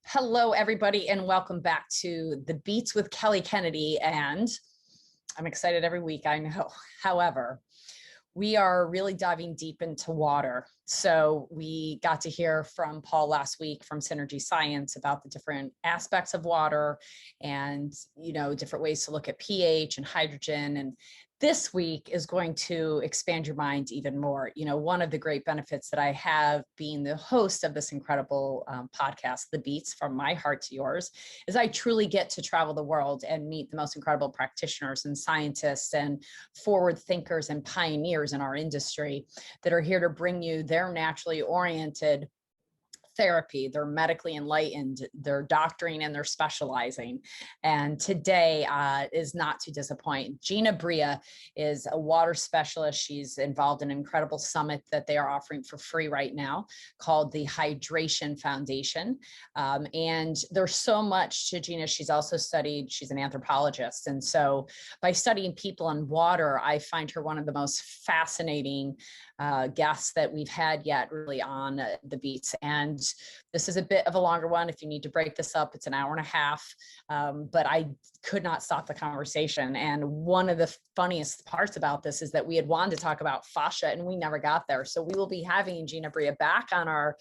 Hello, everybody, and welcome back to The Beats with Kelly Kennedy. And I'm excited every week, I know. However, we are really diving deep into water. So we got to hear from Paul last week from Synergy Science about the different aspects of water and, different ways to look at pH and hydrogen. And this week is going to expand your mind even more. One of the great benefits that I have being the host of this incredible podcast, The Beats, From My Heart to Yours, is I truly get to travel the world and meet the most incredible practitioners and scientists and forward thinkers and pioneers in our industry that are here to bring you their naturally oriented therapy. They're medically enlightened, they're doctoring, and they're specializing. And today is not to disappoint. Gina Bria is a water specialist. She's involved in an incredible summit that they are offering for free right now called the Hydration Foundation. And there's so much to Gina. She's an anthropologist. And so by studying people and water, I find her one of the most fascinating guests that we've had yet really on The Beats. And this is a bit of a longer one. If you need to break this up, it's an hour and a half, but I could not stop the conversation. And one of the funniest parts about this is that we had wanted to talk about fascia and we never got there. So we will be having Gina Bria back on our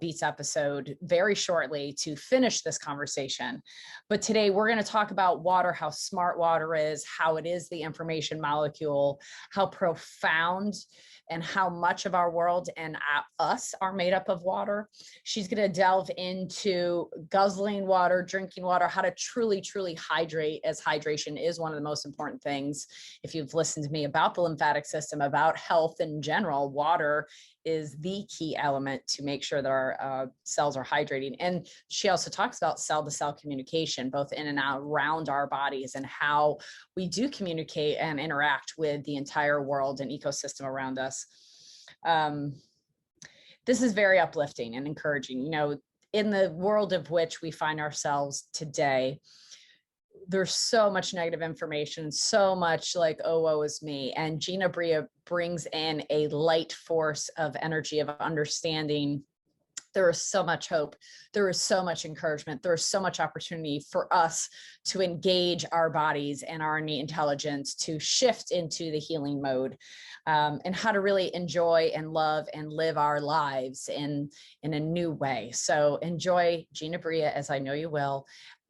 Beats episode very shortly to finish this conversation. But today we're going to talk about water, how smart water is, how it is the information molecule, how profound and how much of our world and us are made up of water. She's going to delve into guzzling water, drinking water, how to truly, truly hydrate, as hydration is one of the most important things. If you've listened to me about the lymphatic system, about health in general, water is the key element to make sure that our cells are hydrating. And she also talks about cell-to-cell communication, both in and out around our bodies, and how we do communicate and interact with the entire world and ecosystem around us. This is very uplifting and encouraging. In the world of which we find ourselves today, there's so much negative information, so much like, oh, woe is me. And Gina Bria brings in a light force of energy, of understanding. There is so much hope. There is so much encouragement. There is so much opportunity for us to engage our bodies and our innate intelligence to shift into the healing mode, and how to really enjoy and love and live our lives in a new way. So enjoy Gina Bria, as I know you will.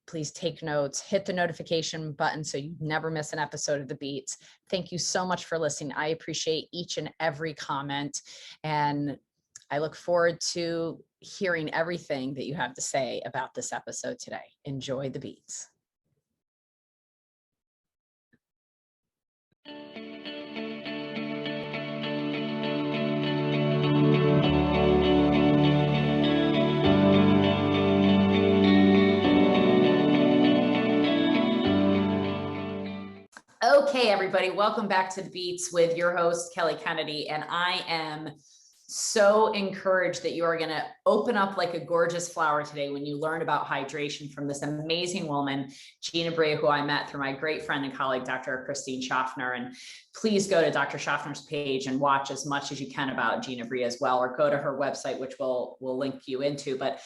Please take notes, hit the notification button so you never miss an episode of The Beats. Thank you so much for listening. I appreciate each and every comment, and I look forward to hearing everything that you have to say about this episode today. Enjoy The Beats. Okay, everybody, welcome back to The Beats with your host, Kelly Kennedy. And I am so encouraged that you are going to open up like a gorgeous flower today when you learn about hydration from this amazing woman, Gina Bria, who I met through my great friend and colleague, Dr. Christine Schaffner. And please go to Dr. Schaffner's page and watch as much as you can about Gina Bria as well, or go to her website, which we'll link you into. But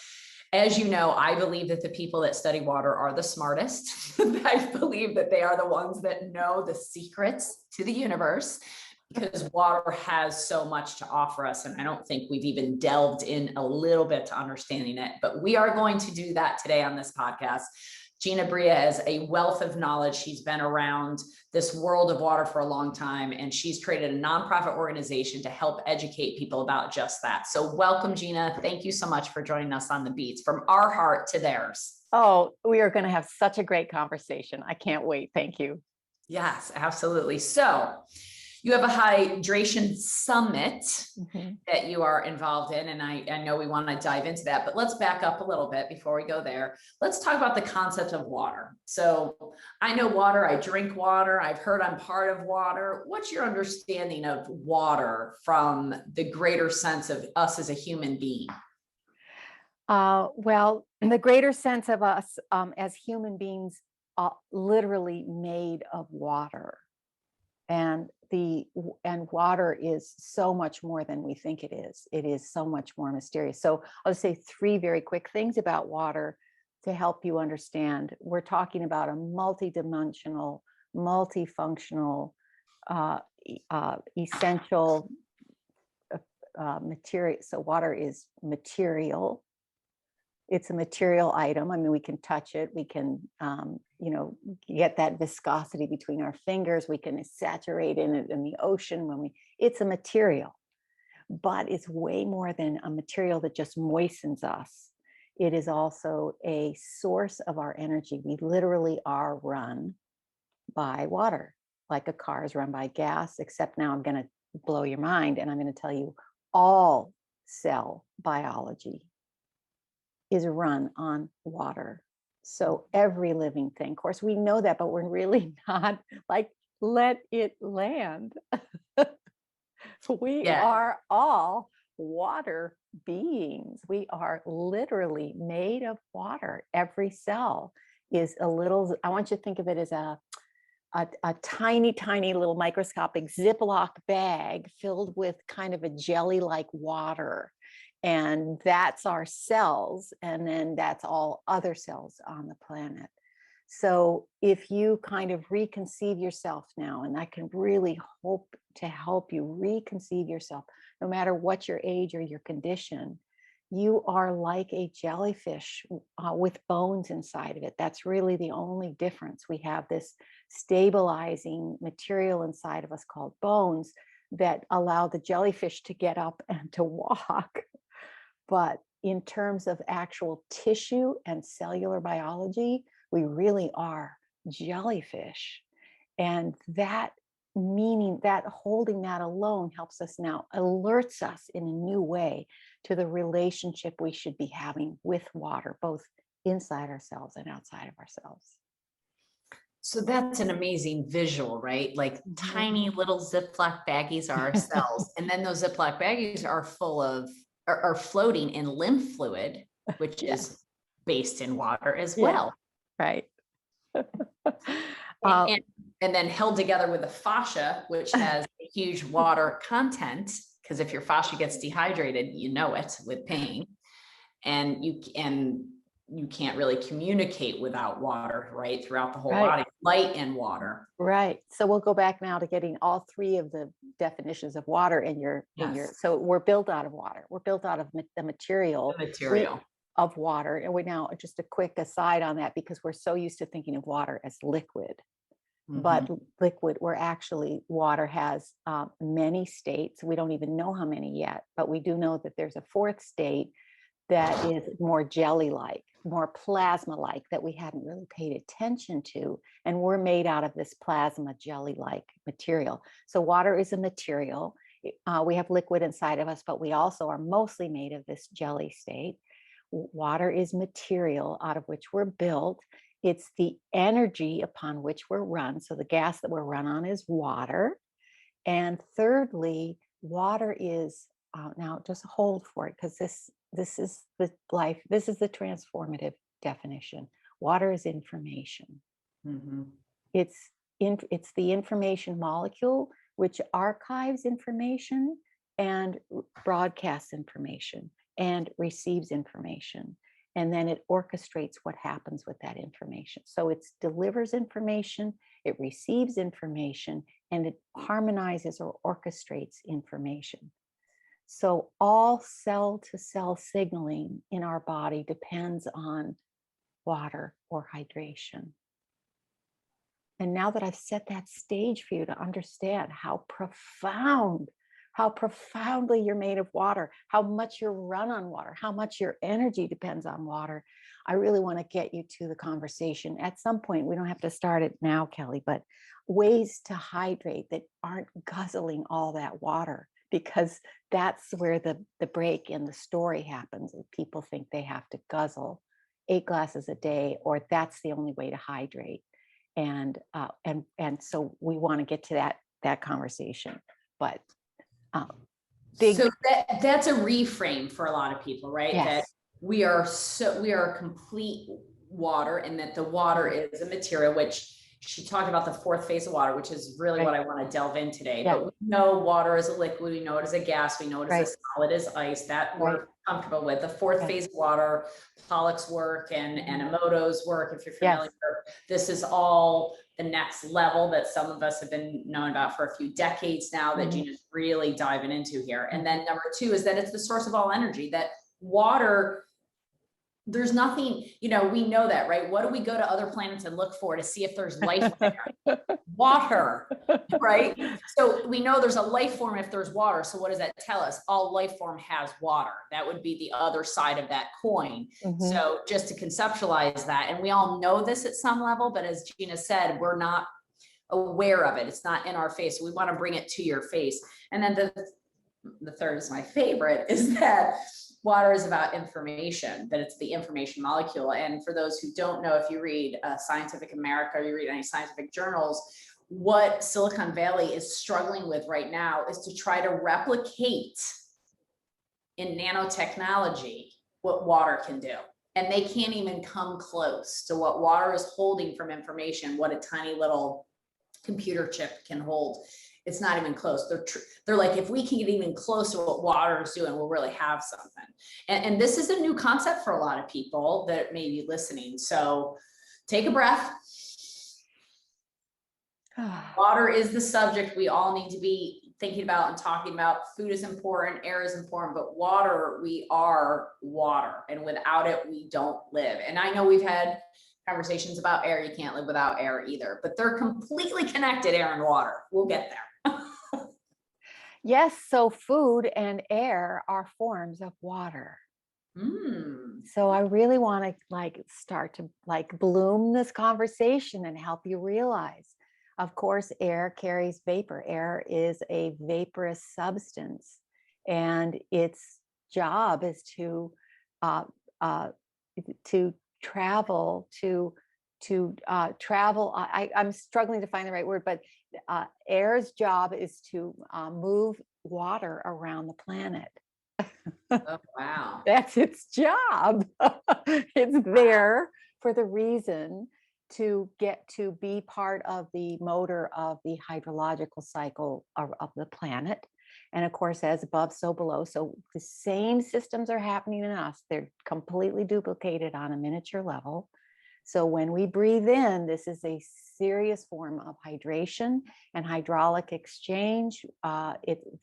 as you know, I believe that the people that study water are the smartest. I believe that they are the ones that know the secrets to the universe, because water has so much to offer us. And I don't think we've even delved in a little bit to understanding it, but we are going to do that today on this podcast. Gina Bria is a wealth of knowledge. She's been around this world of water for a long time, and she's created a nonprofit organization to help educate people about just that. So welcome, Gina. Thank you so much for joining us on The Beats, from our heart to theirs. Oh, we are going to have such a great conversation. I can't wait. Thank you. Yes, absolutely. So you have a hydration summit that you are involved in, and I know we want to dive into that, but let's back up a little bit before we go there. Let's talk about the concept of water. So I know water, I drink water, I've heard I'm part of water. What's your understanding of water from the greater sense of us as a human being? Well, in the greater sense of us as human beings, literally made of water. And and water is so much more than we think it is. It is so much more mysterious. So I'll just say 3 very quick things about water to help you understand. We're talking about a multidimensional, multifunctional, essential material. So water is material. It's a material item. I mean, we can touch it. We can, get that viscosity between our fingers. We can saturate in it in the ocean it's a material, but it's way more than a material that just moistens us. It is also a source of our energy. We literally are run by water, like a car is run by gas, except now I'm going to blow your mind and I'm going to tell you all cell biology is run on water. So every living thing, of course, we know that, but we're really not like, let it land. We are all water beings. We are literally made of water. Every cell is a little, I want you to think of it as a tiny, tiny little microscopic Ziploc bag filled with kind of a jelly-like water. And that's our cells. And then that's all other cells on the planet. So if you kind of reconceive yourself now, and I can really hope to help you reconceive yourself, no matter what your age or your condition, you are like a jellyfish with bones inside of it. That's really the only difference. We have this stabilizing material inside of us called bones that allow the jellyfish to get up and to walk. But in terms of actual tissue and cellular biology, we really are jellyfish. And that meaning, that holding that alone helps us now, alerts us in a new way to the relationship we should be having with water, both inside ourselves and outside of ourselves. So that's an amazing visual, right? Like tiny little Ziploc baggies are our cells. And then those Ziploc baggies are full of, are floating in lymph fluid, which is based in water as well. Right. And then held together with the fascia, which has a huge water content, because if your fascia gets dehydrated, you know it with pain, and you can't really communicate without water, right? Throughout the whole body, light and water. Right. So we'll go back now to getting all 3 of the definitions of water in your, so we're built out of water. We're built out of the material of water. And we now, just a quick aside on that, because we're so used to thinking of water as liquid. But liquid, water has many states. We don't even know how many yet, but we do know that there's a 4th state that is more jelly-like, more plasma-like, that we hadn't really paid attention to. And we're made out of this plasma jelly-like material. So water is a material. We have liquid inside of us, but we also are mostly made of this jelly state. Water is material out of which we're built. It's the energy upon which we're run. So the gas that we're run on is water. And thirdly, water is, now just hold for it, because this is the life, this is the transformative definition. Water is information. It's the information molecule which archives information and broadcasts information and receives information. And then it orchestrates what happens with that information. So it delivers information, it receives information, and it harmonizes or orchestrates information. So all cell-to-cell signaling in our body depends on water or hydration. And now that I've set that stage for you to understand how profoundly you're made of water, how much you're run on water, how much your energy depends on water, I really want to get you to the conversation at some point. We don't have to start it now, Kelly, but ways to hydrate that aren't guzzling all that water, because that's where the break in the story happens. People think they have to guzzle 8 glasses a day, or that's the only way to hydrate. And so we want to get to that conversation. But so that's a reframe for a lot of people, right? Yes. That we are complete water, and that the water is a material, which she talked about the fourth phase of water, which is really what I want to delve in today. Yeah. But we know water is a liquid, we know it is a gas, we know it is Right. a solid is ice, that we're comfortable with. The fourth phase of water, Pollack's work and Emoto's work, if you're familiar, this is all the next level that some of us have been known about for a few decades now that Gina's really diving into here. And then number two is that it's the source of all energy, that water, there's nothing, you know, we know that, right? What do we go to other planets and look for to see if there's life there? Water, right? So we know there's a life form if there's water. So what does that tell us? All life form has water. That would be the other side of that coin. So just to conceptualize that, and we all know this at some level, but as Gina said, we're not aware of it. It's not in our face. So we want to bring it to your face. And then the third is my favorite, is that water is about information, that it's the information molecule. And for those who don't know, if you read Scientific America, or you read any scientific journals, what Silicon Valley is struggling with right now is to try to replicate in nanotechnology what water can do. And they can't even come close to what water is holding from information, what a tiny little computer chip can hold. It's not even close. They're like, if we can get even close to what water is doing, we'll really have something. And this is a new concept for a lot of people that may be listening. So take a breath. Water is the subject we all need to be thinking about and talking about. Food is important, air is important, but water, we are water. And without it, we don't live. And I know we've had conversations about air. You can't live without air either, but they're completely connected, air and water. We'll get there. Yes, so food and air are forms of water. So I really want to start to bloom this conversation and help you realize, of course, air carries vapor. Air is a vaporous substance, and its job is to travel travel. I'm struggling to find the right word, but air's job is to move water around the planet. Oh, wow. That's its job. It's there for the reason to get to be part of the motor of the hydrological cycle of the planet. And of course, as above, so below. So the same systems are happening in us. They're completely duplicated on a miniature level. So when we breathe in, this is a serious form of hydration and hydraulic exchange.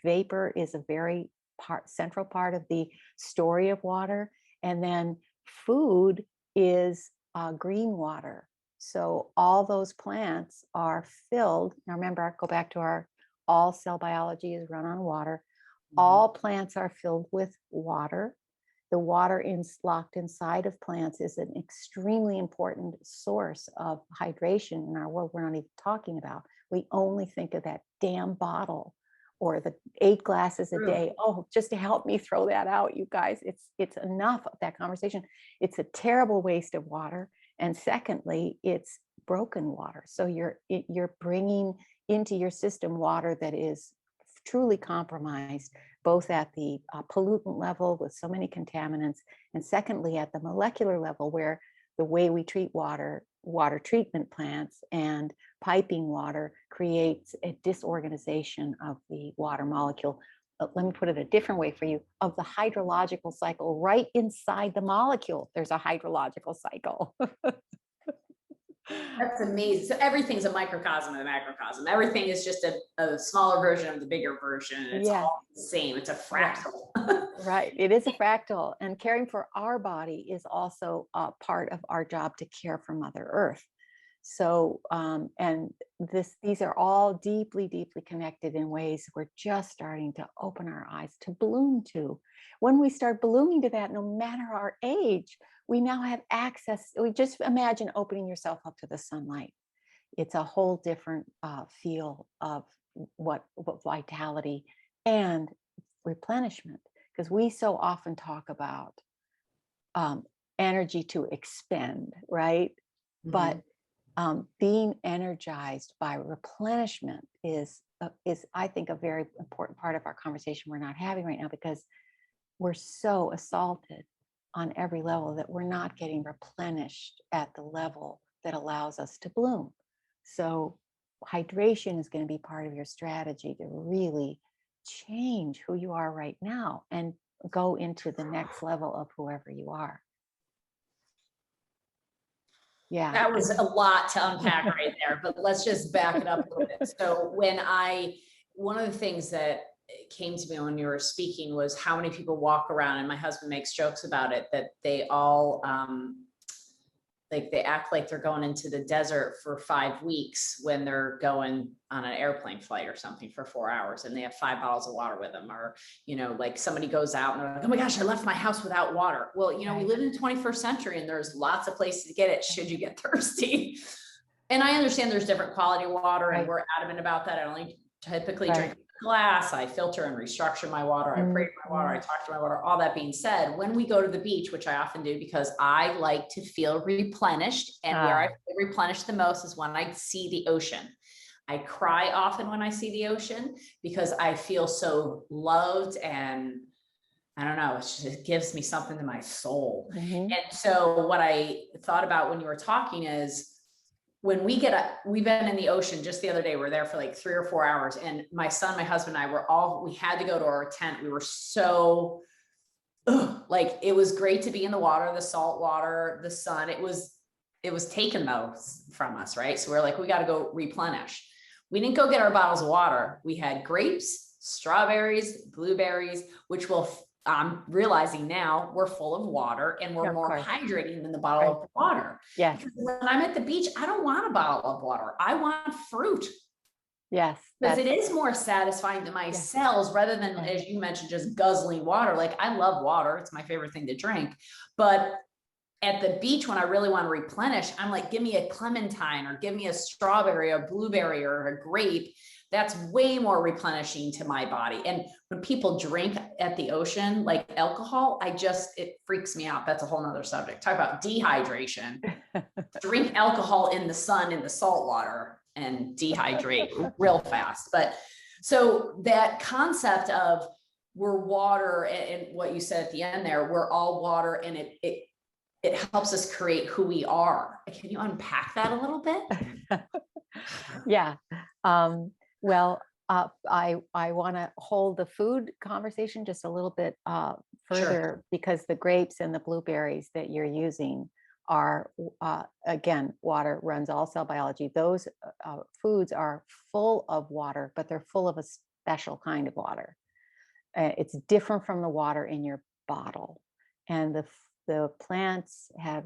Vapor is a very central part of the story of water. And then food is green water. So all those plants are filled. Now remember, go back to our all cell biology is run on water. All plants are filled with water. The water locked inside of plants is an extremely important source of hydration in our world we're not even talking about. We only think of that damn bottle or the 8 glasses a day. Oh, just to help me throw that out, you guys. It's enough of that conversation. It's a terrible waste of water. And secondly, it's broken water. So you're bringing into your system water that is truly compromised, both at the pollutant level with so many contaminants, and secondly, at the molecular level, where the way we treat water treatment plants and piping water creates a disorganization of the water molecule. Let me put it a different way for you, of the hydrological cycle. Right inside the molecule, there's a hydrological cycle. That's amazing. So everything's a microcosm of a macrocosm. Everything is just a smaller version of the bigger version. It's all the same. It's a fractal. Right. It is a fractal. And caring for our body is also a part of our job to care for Mother Earth. So, and these are all deeply, deeply connected in ways we're just starting to open our eyes to bloom to. When we start blooming to that, no matter our age, we now have access. We just imagine opening yourself up to the sunlight. It's a whole different feel of what vitality and replenishment, because we so often talk about energy to expend, right? But being energized by replenishment is I think a very important part of our conversation we're not having right now, because we're so assaulted on every level that we're not getting replenished at the level that allows us to bloom. So hydration is going to be part of your strategy to really change who you are right now and go into the next level of whoever you are. Yeah. That was a lot to unpack right there, but let's just back it up a little bit. So one of the things that came to me when you were speaking was how many people walk around, and my husband makes jokes about it, that they all, like they act like they're going into the desert for 5 weeks when they're going on an airplane flight or something for 4 hours, and they have 5 bottles of water with them. Or, like somebody goes out and they're like, oh my gosh, I left my house without water. Well, we live in the 21st century and there's lots of places to get it should you get thirsty. And I understand there's different quality of water, and we're adamant about that. I only typically drink glass. I filter and restructure my water. I pray my water. I talk to my water. All that being said, when we go to the beach, which I often do because I like to feel replenished, and where I feel replenished the most is when I see the ocean. I cry often when I see the ocean because I feel so loved, and I don't know, it gives me something to my soul. And so what I thought about when you were talking is, when we've been in the ocean just the other day, we're there for like 3 or 4 hours, and my son, my husband, and I we had to go to our tent. We were so, like, it was great to be in the water, the salt water, the sun. It was taken those from us, right? So we're like, we got to go replenish. We didn't go get our bottles of water. We had grapes, strawberries, blueberries, which I'm realizing now we're full of water, and we're more hydrating than the bottle of water. Yes. Because when I'm at the beach, I don't want a bottle of water. I want fruit. Yes. Because it is more satisfying to my cells rather than, as you mentioned, just guzzling water. Like, I love water. It's my favorite thing to drink. But at the beach, when I really want to replenish, I'm like, give me a clementine, or give me a strawberry, a blueberry, or a grape. That's way more replenishing to my body. And when people drink at the ocean, like alcohol, it freaks me out. That's a whole nother subject. Talk about dehydration. Drink alcohol in the sun, in the salt water, and dehydrate real fast. But so that concept of we're water, and what you said at the end there, we're all water, and it helps us create who we are. Can you unpack that a little bit? Yeah. Well, I want to hold the food conversation just a little bit further, because the grapes and the blueberries that you're using are, again, water runs all cell biology. Those foods are full of water, but they're full of a special kind of water. It's different from the water in your bottle. And the plants have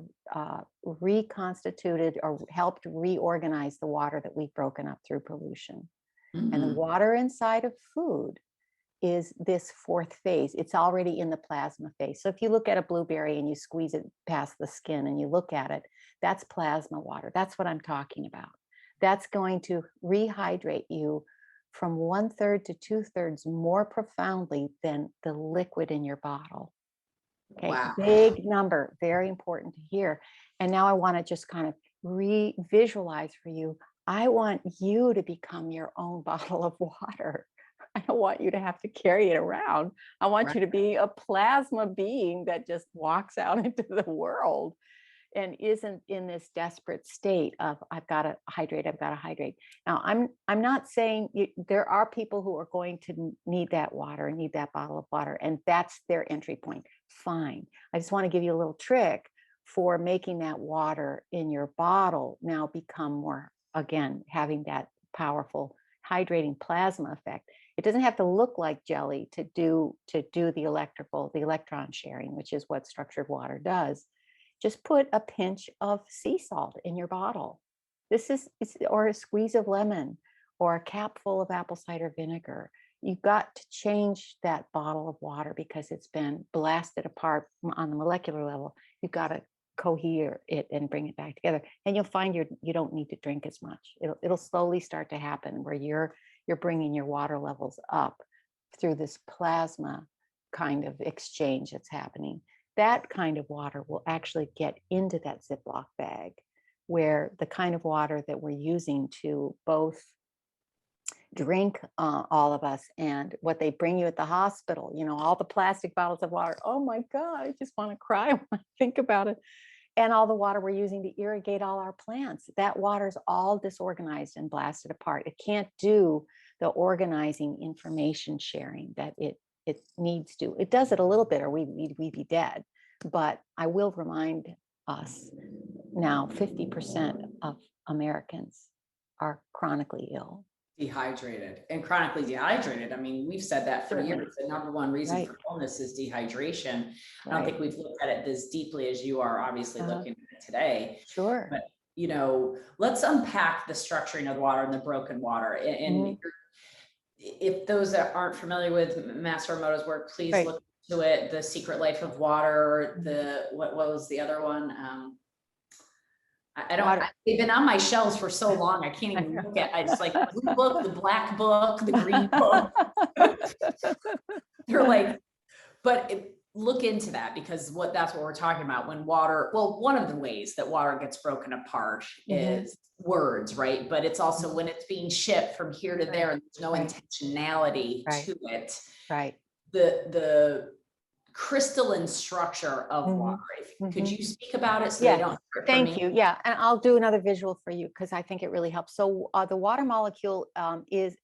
reconstituted or helped reorganize the water that we've broken up through pollution. And the water inside of food is this 4th phase. It's already in the plasma phase. So if you look at a blueberry and you squeeze it past the skin and you look at it, that's plasma water. That's what I'm talking about. That's going to rehydrate you from 1/3 to 2/3 more profoundly than the liquid in your bottle. Okay, wow. Big number, very important to hear. And now I want to just kind of visualize for you. I want you to become your own bottle of water. I don't want you to have to carry it around. I want you to be a plasma being that just walks out into the world and isn't in this desperate state of, I've got to hydrate, I've got to hydrate. Now, I'm not saying there are people who are going to need that water, need that bottle of water, and that's their entry point. Fine. I just want to give you a little trick for making that water in your bottle now become more, again, having that powerful hydrating plasma effect. It doesn't have to look like jelly to do the electron sharing, which is what structured water does. Just put a pinch of sea salt in your bottle. Or a squeeze of lemon, or a cap full of apple cider vinegar. You've got to change that bottle of water because it's been blasted apart on the molecular level. You've got to cohere it and bring it back together. And you'll find you don't need to drink as much. It'll slowly start to happen where you're bringing your water levels up through this plasma kind of exchange that's happening. That kind of water will actually get into that Ziploc bag, where the kind of water that we're using to both drink, all of us, and what they bring you at the hospital, all the plastic bottles of water. Oh my God, I just want to cry when I think about it. and all the water we're using to irrigate all our plants. That water's all disorganized and blasted apart. It can't do the organizing, information sharing that it needs to. It does it a little bit, or we'd be dead. But I will remind us now, 50% of Americans are chronically ill. Dehydrated and chronically dehydrated. I mean, we've said that for years. The number one reason for illness is dehydration. I don't think we've looked at it as deeply as you are obviously looking at it today. Sure. But, you know, let's unpack the structuring of water and the broken water. And if those that aren't familiar with Master Emoto's work, please look into it. The Secret Life of Water, what was the other one? I don't, they've been on my shelves for so long, I can't even look at, I just like the blue book, the black book, the green book. They're like, but look into that, because that's what we're talking about when water, well, one of the ways that water gets broken apart is words, right? But it's also when it's being shipped from here to there and there's no intentionality to it. The crystalline structure of water. Could you speak about it so they don't? Thank you. Yeah, and I'll do another visual for you because I think it really helps. So the water molecule is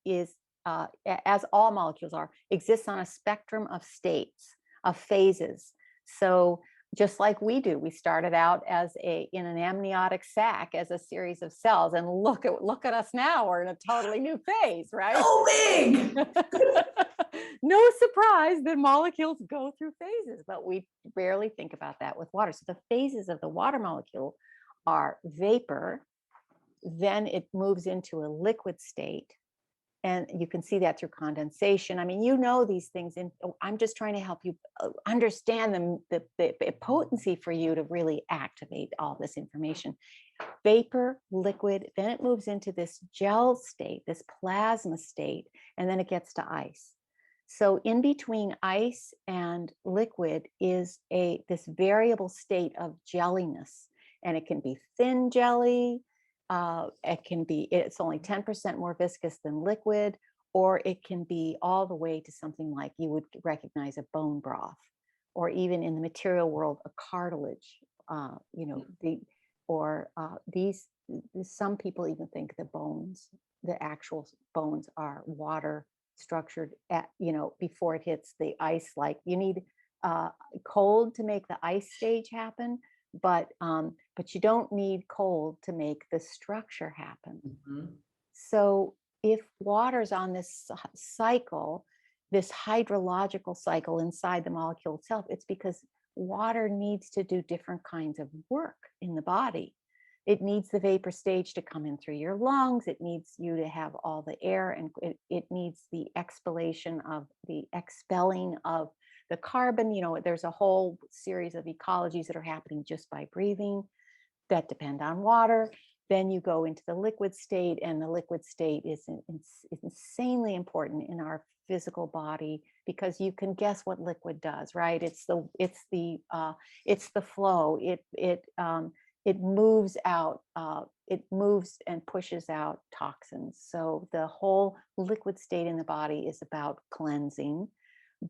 as all molecules are, exists on a spectrum of states, of phases. So just like we do, we started out as in an amniotic sac as a series of cells, and look at us now. We're in a totally new phase, right? So big. No surprise that molecules go through phases, but we rarely think about that with water. So the phases of the water molecule are vapor, then it moves into a liquid state. And you can see that through condensation. I mean, you know these things, and I'm just trying to help you understand the potency for you to really activate all this information. Vapor, liquid, then it moves into this gel state, this plasma state, and then it gets to ice. So in between ice and liquid is this variable state of jelliness, and it can be thin jelly. It's only 10% more viscous than liquid, or it can be all the way to something like you would recognize a bone broth, or even in the material world, a cartilage. Some people even think the actual bones are water structured before it hits the ice. Like you need cold to make the ice stage happen, but you don't need cold to make the structure happen. So if water's on this cycle, this hydrological cycle inside the molecule itself, it's because water needs to do different kinds of work in the body. It needs the vapor stage to come in through your lungs. It needs you to have all the air, and it needs the expelling of the carbon. There's a whole series of ecologies that are happening just by breathing that depend on water. Then you go into the liquid state, and the liquid state is insanely important in our physical body, because you can guess what liquid does, right? It's the flow. It moves out, it moves and pushes out toxins. So the whole liquid state in the body is about cleansing.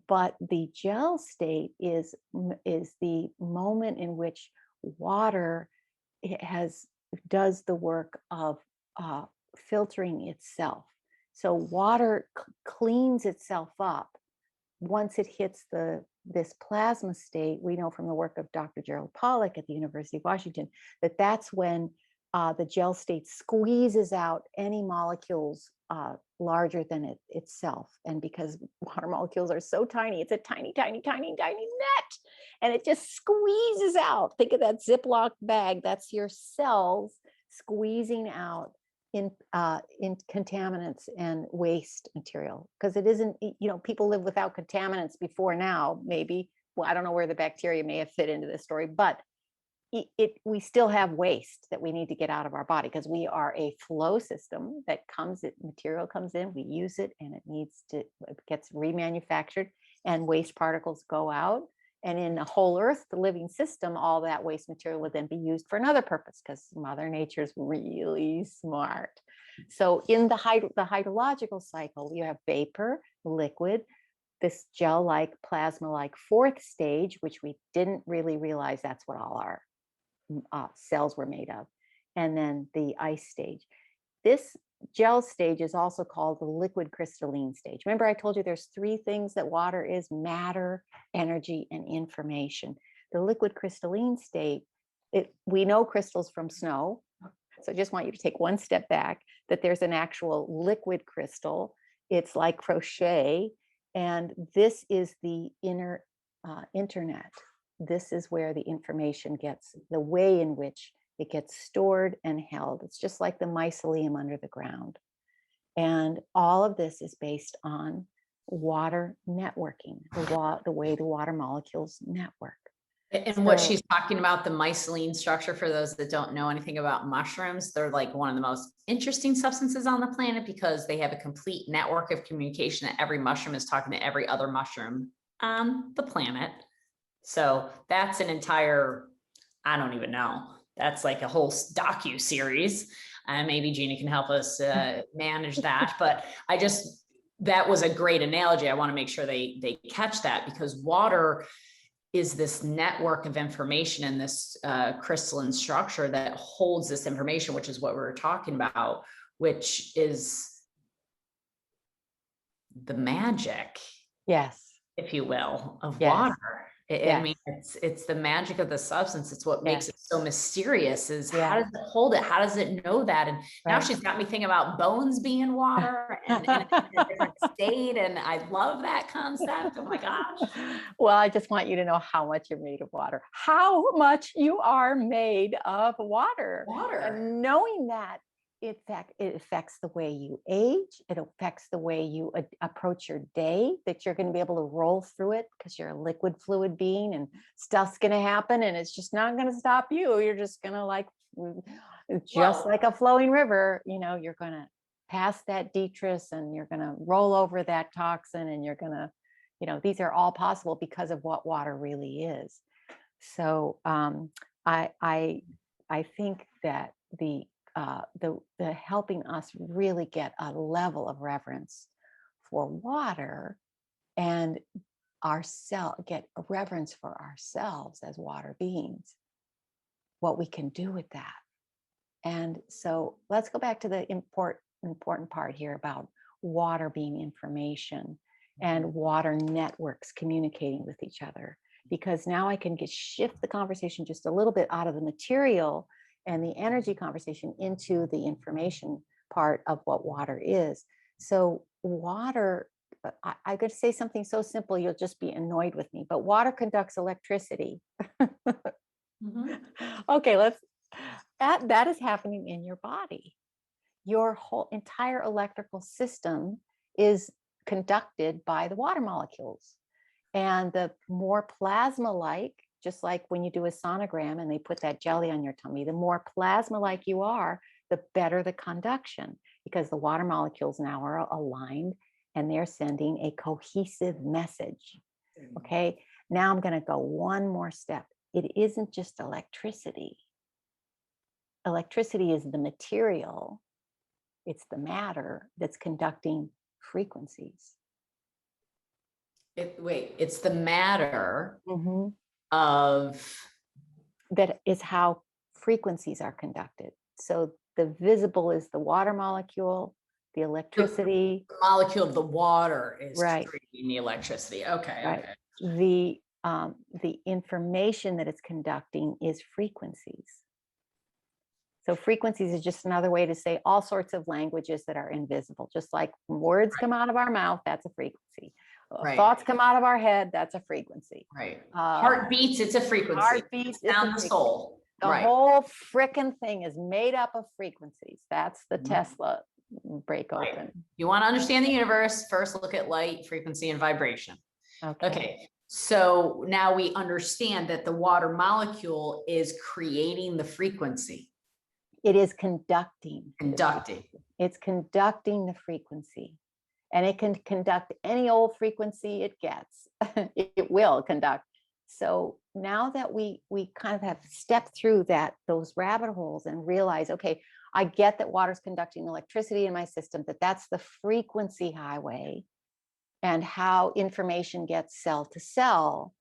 But the gel state is the moment in which water does the work of filtering itself. So water cleans itself up once it hits this plasma state. We know from the work of Dr. Gerald Pollack at the University of Washington that's when the gel state squeezes out any molecules larger than it itself. And because water molecules are so tiny, it's a tiny, tiny, tiny, tiny net, and it just squeezes out. Think of that Ziploc bag. That's your cells squeezing out in contaminants and waste material, because it isn't, people live without contaminants before now, maybe. Well, I don't know where the bacteria may have fit into this story, but we still have waste that we need to get out of our body, because we are a flow system that material comes in, we use it, and it gets remanufactured, and waste particles go out. And in a whole earth, the living system, all that waste material would then be used for another purpose, because Mother Nature's really smart. So in the hydrological cycle, you have vapor, liquid, this gel-like, plasma-like fourth stage, which we didn't really realize that's what all our cells were made of, and then the ice stage. This gel stage is also called the liquid crystalline stage. Remember, I told you there's three things that water is: matter, energy, and information. The liquid crystalline state, we know crystals from snow. So I just want you to take one step back, that there's an actual liquid crystal. It's like crochet. And this is the inner internet. This is where the information gets, the way in which it gets stored and held. It's just like the mycelium under the ground. And all of this is based on water networking, the way the water molecules network. And what she's talking about, the mycelium structure, for those that don't know anything about mushrooms, they're like one of the most interesting substances on the planet because they have a complete network of communication that every mushroom is talking to every other mushroom on the planet. So that's an entire, I don't even know. That's like a whole docu-series. Maybe Gina can help us manage that. But that was a great analogy. I want to make sure they catch that, because water is this network of information and this crystalline structure that holds this information, which is what we were talking about, which is the magic, yes, if you will, of yes. water. Yes. I mean, it's the magic of the substance. It's what makes yes. it so mysterious, is Yeah. how does it hold it? How does it know that? And now Right. she's got me thinking about bones being water and in a different state. And I love that concept. Oh my gosh. Well, I just want you to know how much you're made of water, how much you are made of water. And knowing that, it affects the way you age. It affects the way you approach your day, that you're going to be able to roll through it because you're a liquid fluid being, and stuff's going to happen and it's just not going to stop you. You're just going to like a flowing river, you're going to pass that detritus and you're going to roll over that toxin, and you're going to, these are all possible because of what water really is. So I think that the helping us really get a level of reverence for water, and get a reverence for ourselves as water beings, what we can do with that. And so let's go back to the important part here about water being information and water networks communicating with each other, because now I can shift the conversation just a little bit out of the material and the energy conversation into the information part of what water is. So water, I'm going to say something so simple, you'll just be annoyed with me, but water conducts electricity. Mm-hmm. Okay, that is happening in your body. Your whole entire electrical system is conducted by the water molecules. And the more plasma-like, just like when you do a sonogram and they put that jelly on your tummy, the more plasma-like you are, the better the conduction, because the water molecules now are aligned and they're sending a cohesive message. Okay, now I'm going to go one more step. It isn't just electricity. Electricity is the material. It's the matter that's conducting frequencies. It's the matter mm-hmm. of that is how frequencies are conducted. So the visible is the water molecule, the electricity. The molecule of the water is right. creating the electricity. Okay. Right. Okay. The information that it's conducting is frequencies. So frequencies is just another way to say all sorts of languages that are invisible. Just like words come out of our mouth, that's a frequency. Thoughts come out of our head, that's a frequency. Right. Heartbeats, it's a frequency. Heartbeats, down the soul. The whole frickin' thing is made up of frequencies. That's the Tesla break open. You want to understand the universe, first look at light, frequency, and vibration. Okay. So now we understand that the water molecule is creating the frequency. It is conducting. It's conducting the frequency. And it can conduct any old frequency it gets. It will conduct. So now that we kind of have stepped through those rabbit holes and realize, okay, I get that water's conducting electricity in my system, that's the frequency highway, and how information gets cell to cell.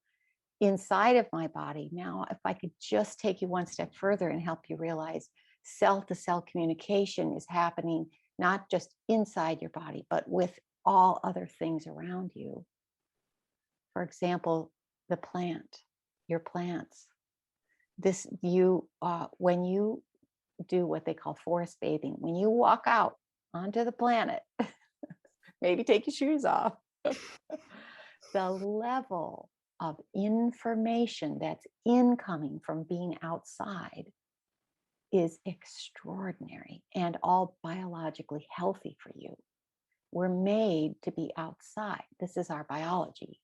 inside of my body. Now, if I could just take you one step further and help you realize cell-to-cell communication is happening not just inside your body, but with all other things around you. For example, the plant, your plants. When you do what they call forest bathing, when you walk out onto the planet, maybe take your shoes off, the level of information that's incoming from being outside is extraordinary and all biologically healthy for you. We're made to be outside. This is our biology,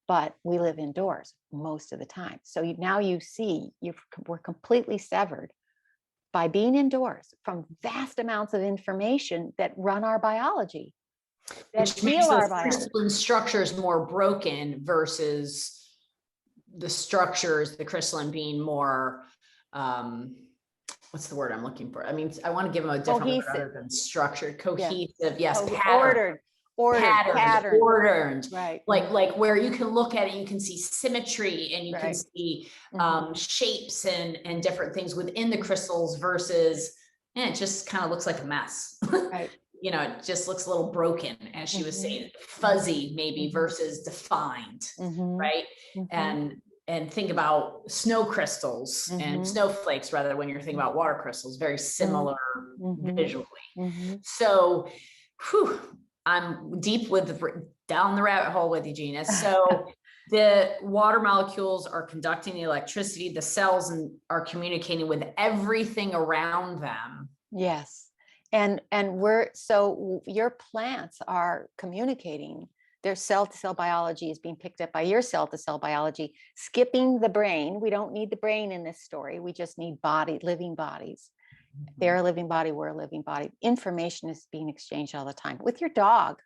but we live indoors most of the time. So now you see we're completely severed by being indoors from vast amounts of information that run our biology. Which makes those crystalline structures more broken versus the structures, the crystalline being more, what's the word I'm looking for? I mean, I want to give them a different word other than structured, cohesive, yes, patterned. Ordered, right? Like where you can look at it, you can see symmetry and you can see shapes and different things within the crystals versus, it just kind of looks like a mess. Right. You know, it just looks a little broken, as she was saying, fuzzy maybe versus defined, right? And think about snow crystals and snowflakes, rather, when you're thinking about water crystals, very similar visually. So, I'm deep down the rabbit hole with you, Gina. So the water molecules are conducting the electricity, the cells are communicating with everything around them. Yes. And your plants are communicating. Their cell-to-cell biology is being picked up by your cell-to-cell biology, skipping the brain. We don't need the brain in this story. We just need living bodies. They're a living body, we're a living body. Information is being exchanged all the time with your dog,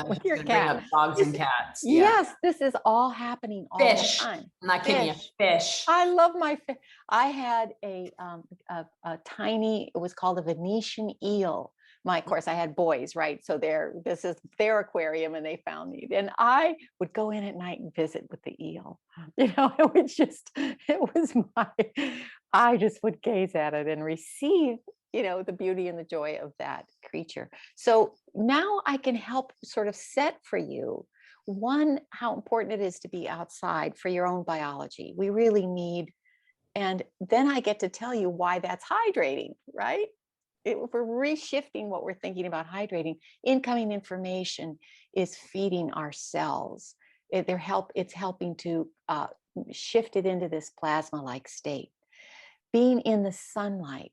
with your cat. Bring up dogs and cats. Yes, this is all happening all the time. I'm not kidding you. Fish. I love my fish. I had a tiny, it was called a Venetian eel. Of course, I had boys, right? So this is their aquarium, and they found me. And I would go in at night and visit with the eel. I just would gaze at it and receive, the beauty and the joy of that creature. So now I can help sort of set for you, one, how important it is to be outside for your own biology. We really need, and then I get to tell you why that's hydrating, right? If we're reshifting what we're thinking about hydrating, incoming information is feeding our cells. It's helping to shift it into this plasma-like state. Being in the sunlight,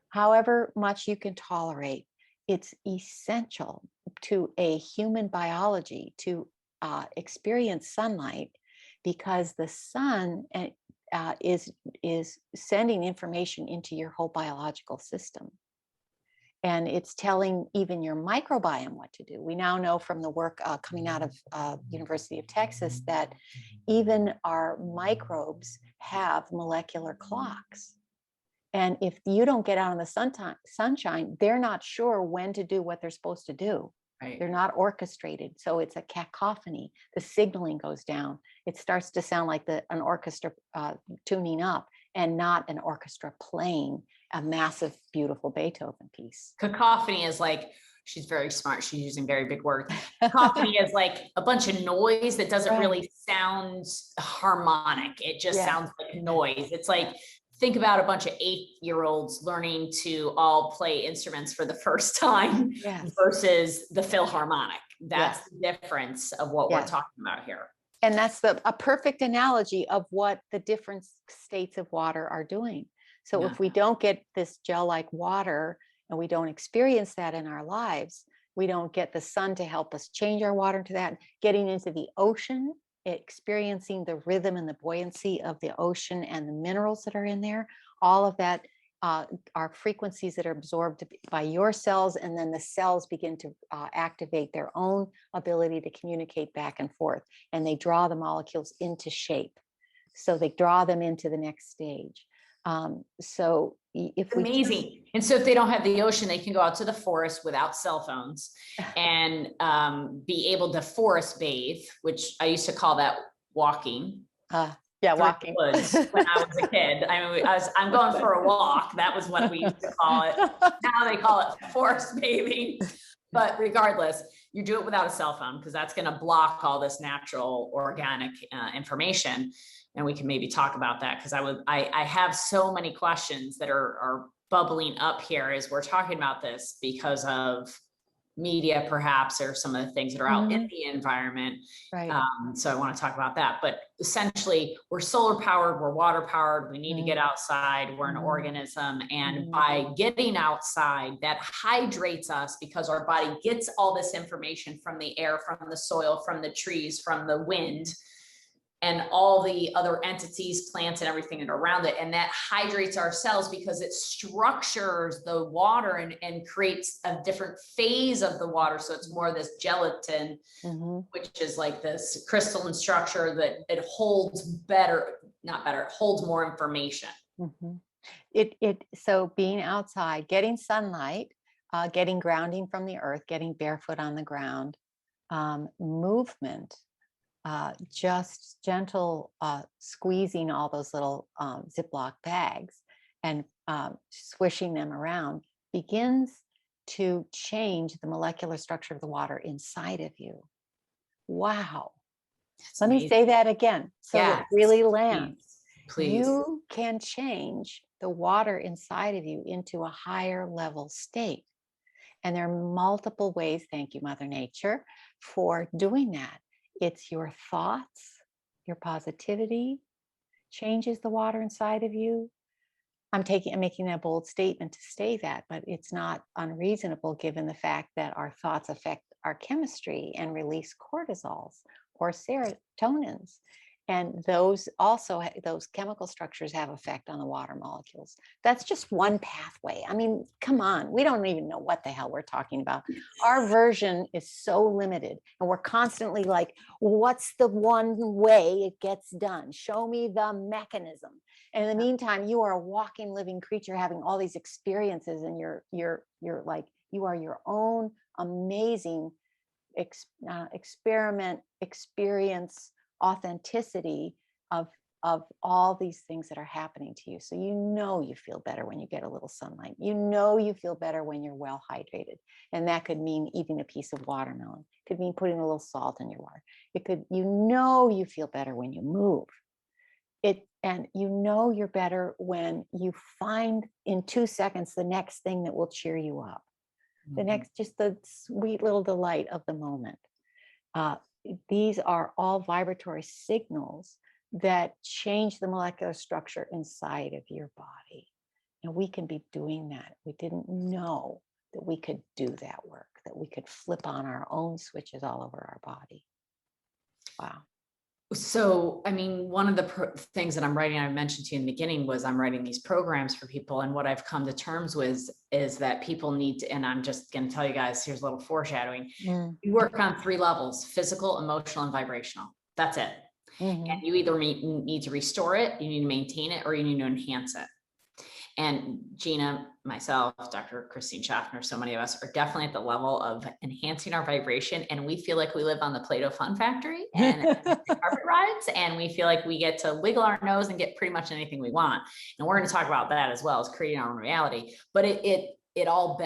however much you can tolerate, it's essential to a human biology to experience sunlight, because the sun is sending information into your whole biological system. And it's telling even your microbiome what to do. We now know from the work coming out of University of Texas that even our microbes have molecular clocks. And if you don't get out in the sunshine, they're not sure when to do what they're supposed to do. Right. They're not orchestrated. So it's a cacophony. The signaling goes down. It starts to sound like an orchestra tuning up, and not an orchestra playing a massive, beautiful Beethoven piece. Cacophony is like, she's very smart. She's using very big words. Cacophony is like a bunch of noise that doesn't really sound harmonic. It just sounds like noise. It's like, think about a bunch of 8-year-olds learning to all play instruments for the first time versus the Philharmonic. That's the difference of what we're talking about here. And that's a perfect analogy of what the different states of water are doing. So if we don't get this gel-like water, and we don't experience that in our lives, we don't get the sun to help us change our water to that, getting into the ocean, experiencing the rhythm and the buoyancy of the ocean and the minerals that are in there, all of that are frequencies that are absorbed by your cells, and then the cells begin to activate their own ability to communicate back and forth, and they draw the molecules into shape. So they draw them into the next stage. So if amazing. And so if they don't have the ocean, they can go out to the forest without cell phones and be able to forest bathe, which I used to call that walking. Yeah, through walking. the woods when I was a kid. I mean, I'm going for a walk. That was what we used to call it. Now they call it forest bathing. But regardless, you do it without a cell phone because that's going to block all this natural organic information. And we can maybe talk about that because I have so many questions that are bubbling up here as we're talking about this because of media perhaps, or some of the things that are out in the environment. Right. So I want to talk about that, but essentially we're solar powered, we're water powered, we need to get outside, we're an organism. And by getting outside, that hydrates us because our body gets all this information from the air, from the soil, from the trees, from the wind, and all the other entities, plants, and everything that are around it. And that hydrates our cells because it structures the water and creates a different phase of the water. So it's more this gelatin, which is like this crystalline structure that it holds better, not better, it holds more information. So being outside, getting sunlight, getting grounding from the earth, getting barefoot on the ground, movement, just gentle squeezing all those little Ziploc bags and swishing them around begins to change the molecular structure of the water inside of you. Wow. Let me say that again so it really lands. Please. You can change the water inside of you into a higher level state. And there are multiple ways, thank you, Mother Nature, for doing that. It's your thoughts, your positivity changes the water inside of you. I'm making that bold statement to say that, but it's not unreasonable given the fact that our thoughts affect our chemistry and release cortisols or serotonins. And those chemical structures have effect on the water molecules. That's just one pathway. I mean, come on, we don't even know what the hell we're talking about. Our version is so limited, and we're constantly like, what's the one way it gets done? Show me the mechanism. And in the meantime, you are a walking, living creature having all these experiences, and you're like, you are your own amazing experience, authenticity of all these things that are happening to you. So you feel better when you get a little sunlight. You feel better when you're well hydrated. And that could mean eating a piece of watermelon. It could mean putting a little salt in your water. It could, you feel better when you move. And you're better when you find in 2 seconds the next thing that will cheer you up. The next, just the sweet little delight of the moment. These are all vibratory signals that change the molecular structure inside of your body. And we can be doing that. We didn't know that we could do that work, that we could flip on our own switches all over our body. Wow. So, I mean, one of the things that I'm writing, I mentioned to you in the beginning, was I'm writing these programs for people. And what I've come to terms with is that people need to, and I'm just going to tell you guys, here's a little foreshadowing. You work on 3 levels: physical, emotional, and vibrational. That's it. And you either need to restore it, you need to maintain it, or you need to enhance it. And Gina, myself, Dr. Christine Schaffner, so many of us are definitely at the level of enhancing our vibration. And we feel like we live on the Play-Doh Fun Factory and carpet rides. And we feel like we get to wiggle our nose and get pretty much anything we want. And we're going to talk about that as well as creating our own reality. But it all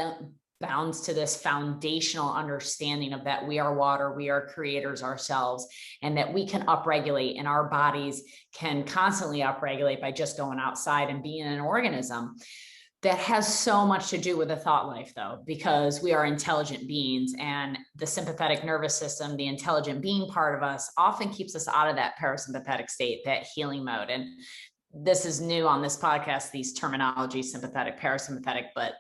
bounds to this foundational understanding of that we are water, we are creators ourselves, and that we can upregulate, and our bodies can constantly upregulate by just going outside and being an organism. That has so much to do with the thought life, though, because we are intelligent beings, and the sympathetic nervous system, the intelligent being part of us, often keeps us out of that parasympathetic state, that healing mode. And this is new on this podcast, these terminologies, sympathetic, parasympathetic, but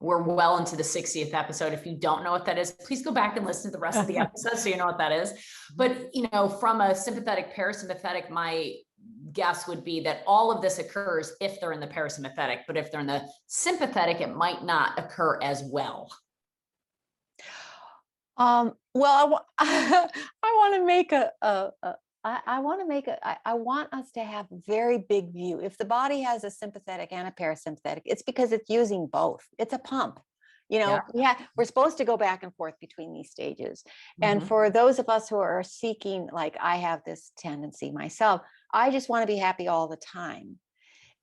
we're well into the 60th episode. If you don't know what that is, please go back and listen to the rest of the episode so you know what that is. But, from a sympathetic, parasympathetic, my guess would be that all of this occurs if they're in the parasympathetic, but if they're in the sympathetic, it might not occur as well. Well, I want to make I want us to have a very big view. If the body has a sympathetic and a parasympathetic, it's because it's using both. It's a pump. We're supposed to go back and forth between these stages. And for those of us who are seeking, like I have this tendency myself, I just want to be happy all the time.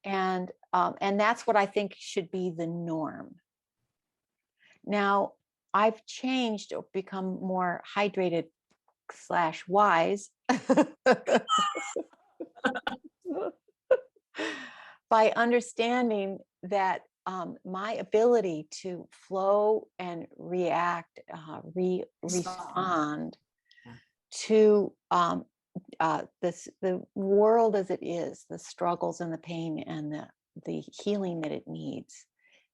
And that's what I think should be the norm. Now, I've changed or become more hydrated / wise by understanding that my ability to flow and react, respond to the world as it is, the struggles and the pain and the healing that it needs,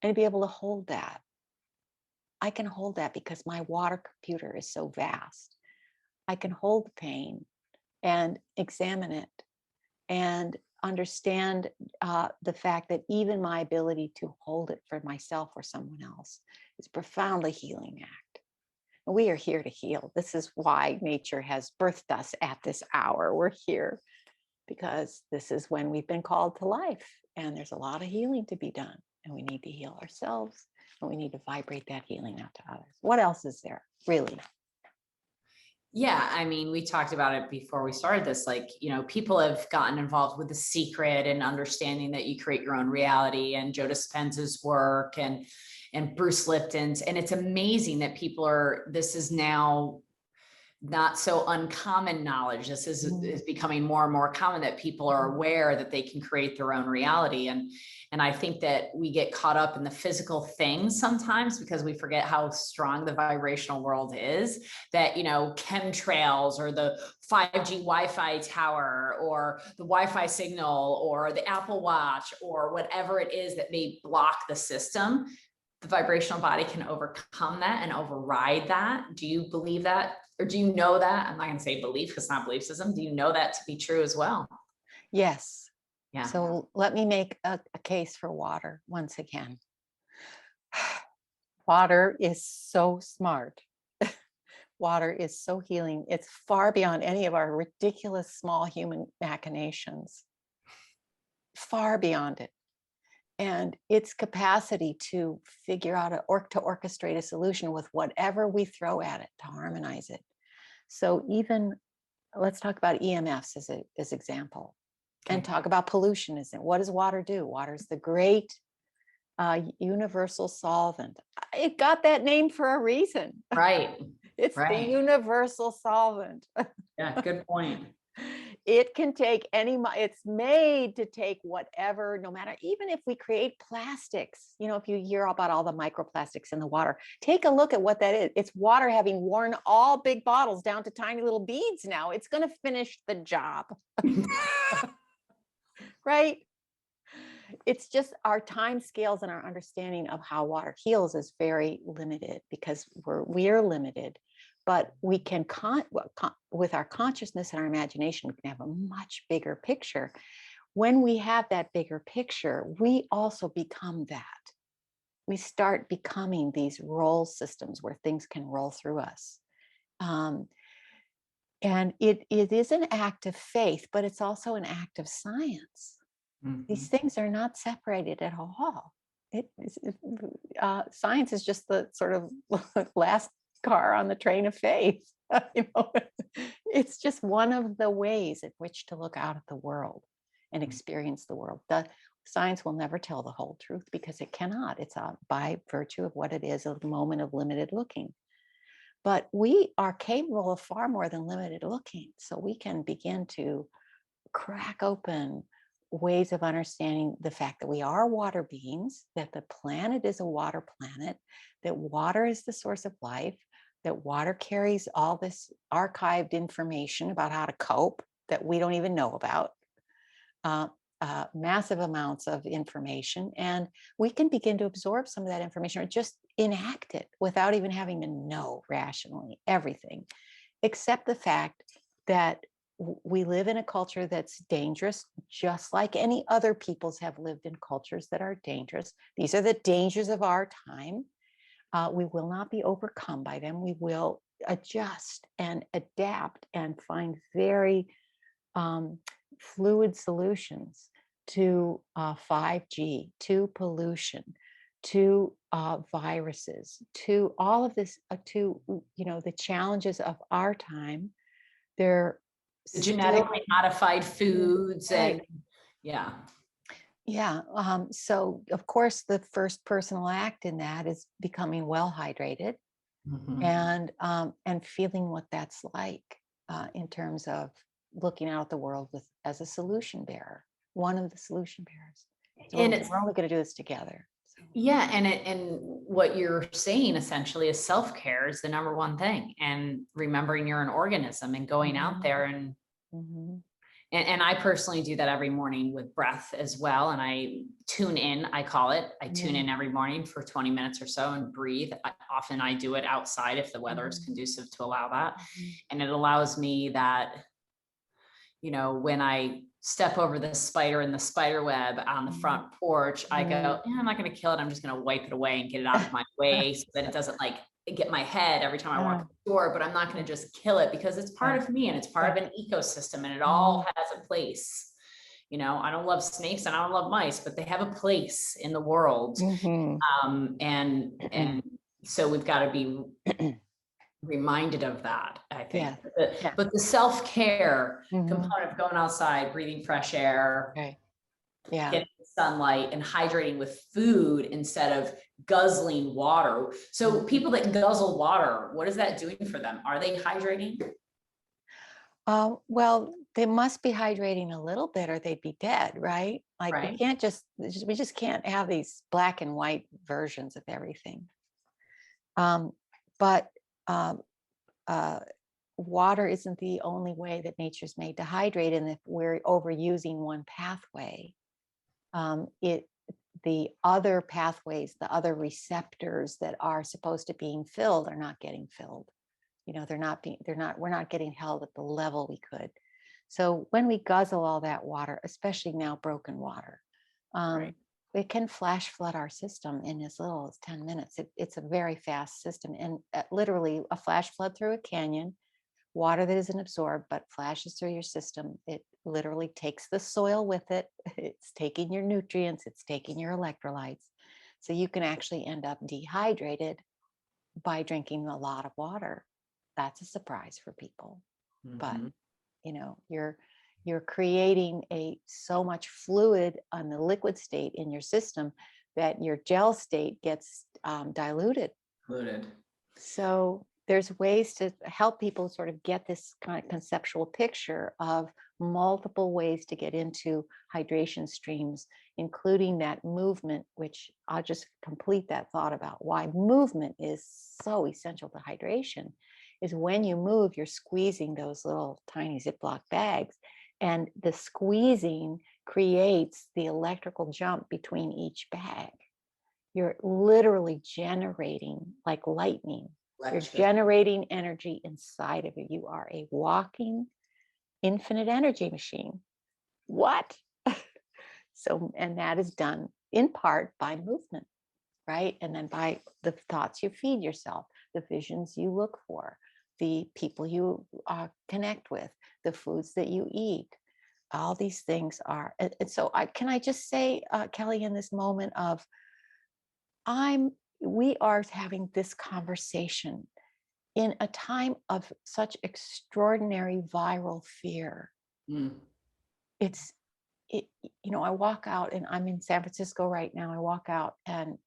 and to be able to hold that. I can hold that because my water computer is so vast. I can hold the pain and examine it and understand the fact that even my ability to hold it for myself or someone else is a profoundly healing act. And we are here to heal. This is why nature has birthed us at this hour. We're here because this is when we've been called to life, and there's a lot of healing to be done, and we need to heal ourselves, and we need to vibrate that healing out to others. What else is there, really? Yeah, I mean, we talked about it before we started this, like, you know, people have gotten involved with The Secret and understanding that you create your own reality, and Joe Dispenza's work and Bruce Lipton's. And it's amazing that people this is now not so uncommon knowledge. This is becoming more and more common, that people are aware that they can create their own reality. And I think that we get caught up in the physical things sometimes because we forget how strong the vibrational world is, that, you know, chemtrails or the 5G Wi-Fi tower or the Wi-Fi signal or the Apple Watch or whatever it is that may block the system, the vibrational body can overcome that and override that. Do you believe that? Or do you know that? I'm not going to say belief because it's not belief system. Do you know that to be true as well? Yes. Yeah. So let me make a case for water once again. Water is so smart. Water is so healing. It's far beyond any of our ridiculous small human machinations. Far beyond it. And its capacity to figure out to orchestrate a solution with whatever we throw at it, to harmonize it. So even, let's talk about EMFs as an example. Okay. And talk about pollution. What does water do? Water is the great universal solvent. It got that name for a reason. Right. It's the universal solvent. Yeah, good point. It can take it's made to take whatever, no matter, even if we create plastics, you know, if you hear about all the microplastics in the water, take a look at what that is. It's water having worn all big bottles down to tiny little beads now. It's going to finish the job. Right? It's just our time scales and our understanding of how water heals is very limited because we're limited. But we can, with our consciousness and our imagination, we can have a much bigger picture. When we have that bigger picture, we also become that. We start becoming these roll systems where things can roll through us. And it is an act of faith, but it's also an act of science. Mm-hmm. These things are not separated at all. Science is just the sort of last car on the train of faith. You know, it's just one of the ways in which to look out at the world and experience the world. Science will never tell the whole truth because it cannot. It's by virtue of what it is, a moment of limited looking. But we are capable of far more than limited looking. So we can begin to crack open ways of understanding the fact that we are water beings, that the planet is a water planet, that water is the source of life, that water carries all this archived information about how to cope that we don't even know about, massive amounts of information. And we can begin to absorb some of that information or just enact it without even having to know rationally everything, except the fact that we live in a culture that's dangerous, just like any other peoples have lived in cultures that are dangerous. These are the dangers of our time. We will not be overcome by them. We will adjust and adapt and find very fluid solutions to 5G, to pollution, to viruses, to all of this, to, you know, the challenges of our time. They're genetically modified foods and yeah. Yeah. So of course, the first personal act in that is becoming well hydrated and feeling what that's like in terms of looking out at the world as a solution bearer, one of the solution bearers. So and we're only going to do this together. So. Yeah, and what you're saying essentially is self-care is the number one thing, and remembering you're an organism and going out there and. And I personally do that every morning with breath as well. And I tune in, I call it. I tune in every morning for 20 minutes or so and breathe. Often I do it outside if the weather is conducive to allow that. And it allows me that, you know, when I step over the spider in the spider web on the front porch, I go, I'm not going to kill it. I'm just going to wipe it away and get it out of my way so that it doesn't like get my head every time I walk through the door, but I'm not going to just kill it because it's part of me and it's part of an ecosystem and it all has a place. You know, I don't love snakes and I don't love mice, but they have a place in the world. And so we've got to be reminded of that, I think. But the self-care component of going outside, breathing fresh air, getting sunlight and hydrating with food instead of guzzling water. So people that guzzle water, what is that doing for them? Are they hydrating? Well, they must be hydrating a little bit or they'd be dead, right? Like we just can't have these black and white versions of everything. But water isn't the only way that nature's made to hydrate. And if we're overusing one pathway, the other pathways, the other receptors that are supposed to being filled are not getting filled. You know, we're not getting held at the level we could. So when we guzzle all that water, especially now broken water, it can flash flood our system in as little as 10 minutes. It's a very fast system, and literally a flash flood through a canyon, water that isn't absorbed but flashes through your system. It literally takes the soil with it. It's taking your nutrients, it's taking your electrolytes. So you can actually end up dehydrated by drinking a lot of water. That's a surprise for people. But you know, you're creating so much fluid on the liquid state in your system that your gel state gets diluted. So there's ways to help people sort of get this kind of conceptual picture of multiple ways to get into hydration streams, including that movement, which I'll just complete that thought about why movement is so essential to hydration, is when you move, you're squeezing those little tiny Ziploc bags, and the squeezing creates the electrical jump between each bag. You're literally generating like lightning. You're generating energy inside of you. You are a walking infinite energy machine. What? So, and that is done in part by movement, right? And then by the thoughts you feed yourself, the visions you look for, the people you connect with, the foods that you eat. All these things are, and so can I just say, Kelly, in this moment of, we are having this conversation in a time of such extraordinary viral fear. You know, I walk out, and I'm in San Francisco right now. I walk out and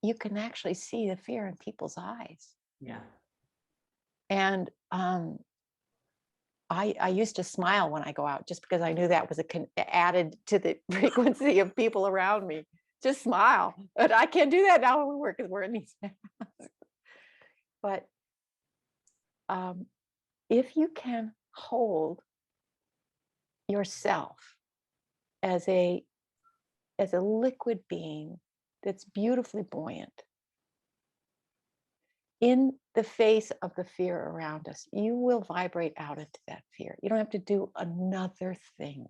you can actually see the fear in people's eyes. And I used to smile when I go out just because I knew that was added to the frequency of people around me. Just smile. But I can't do that now when we work because we're in these masks. But if you can hold yourself as a liquid being that's beautifully buoyant in the face of the fear around us, you will vibrate out into that fear. You don't have to do another thing,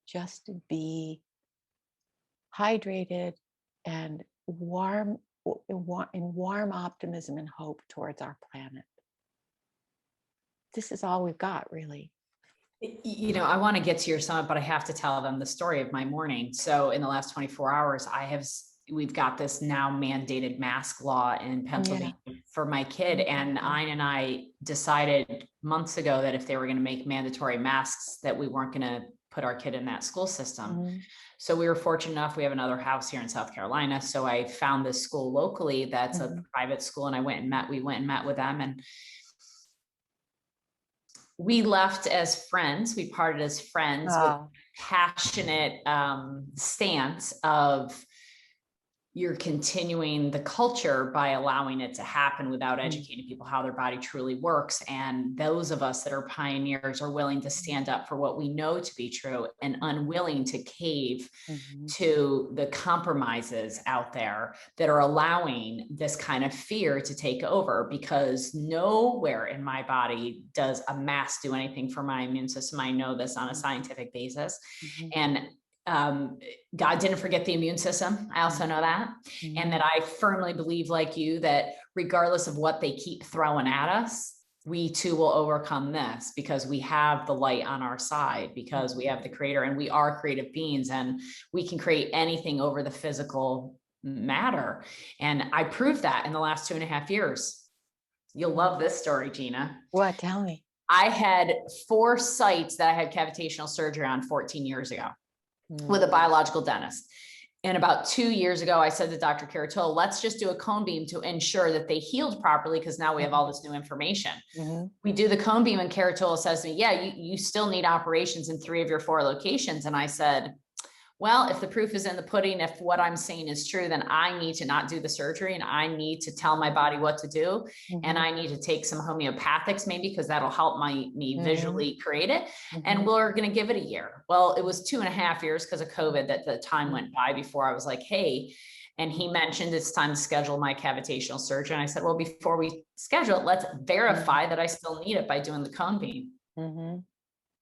just to be hydrated and warm optimism and hope towards our planet. This is all we've got, really. You know, I want to get to your summit, but I have to tell them the story of my morning. So in the last 24 hours, I have we've got this now mandated mask law in Pennsylvania for my kid. And I decided months ago that if they were going to make mandatory masks, that we weren't going to put our kid in that school system. So we were fortunate enough, we have another house here in South Carolina. So I found this school locally that's a private school, and we went and met with them, and we left as friends. We parted as friends with passionate stance of you're continuing the culture by allowing it to happen without educating people how their body truly works. And those of us that are pioneers are willing to stand up for what we know to be true and unwilling to cave to the compromises out there that are allowing this kind of fear to take over, because nowhere in my body does a mask do anything for my immune system. I know this on a scientific basis. And God didn't forget the immune system. I also know that. And that I firmly believe, like you, that regardless of what they keep throwing at us, we too will overcome this, because we have the light on our side, because we have the creator, and we are creative beings, and we can create anything over the physical matter. And I proved that in the last 2.5 years. You'll love this story, Gina. What? Tell me. I had 4 sites that I had cavitational surgery on 14 years ago. With a biological dentist. And about 2 years ago, I said to Dr. Caratola, let's just do a cone beam to ensure that they healed properly, because now we have all this new information. We do the cone beam, and Caratola says to me, yeah, you still need operations in 3 of your 4 locations. And I said, well, if the proof is in the pudding, if what I'm saying is true, then I need to not do the surgery, and I need to tell my body what to do. And I need to take some homeopathics maybe, because that'll help me visually create it. And we're going to give it a year. Well, it was 2.5 years because of COVID that the time went by before I was like, hey, and he mentioned it's time to schedule my cavitational surgery. And I said, well, before we schedule it, let's verify that I still need it by doing the cone beam.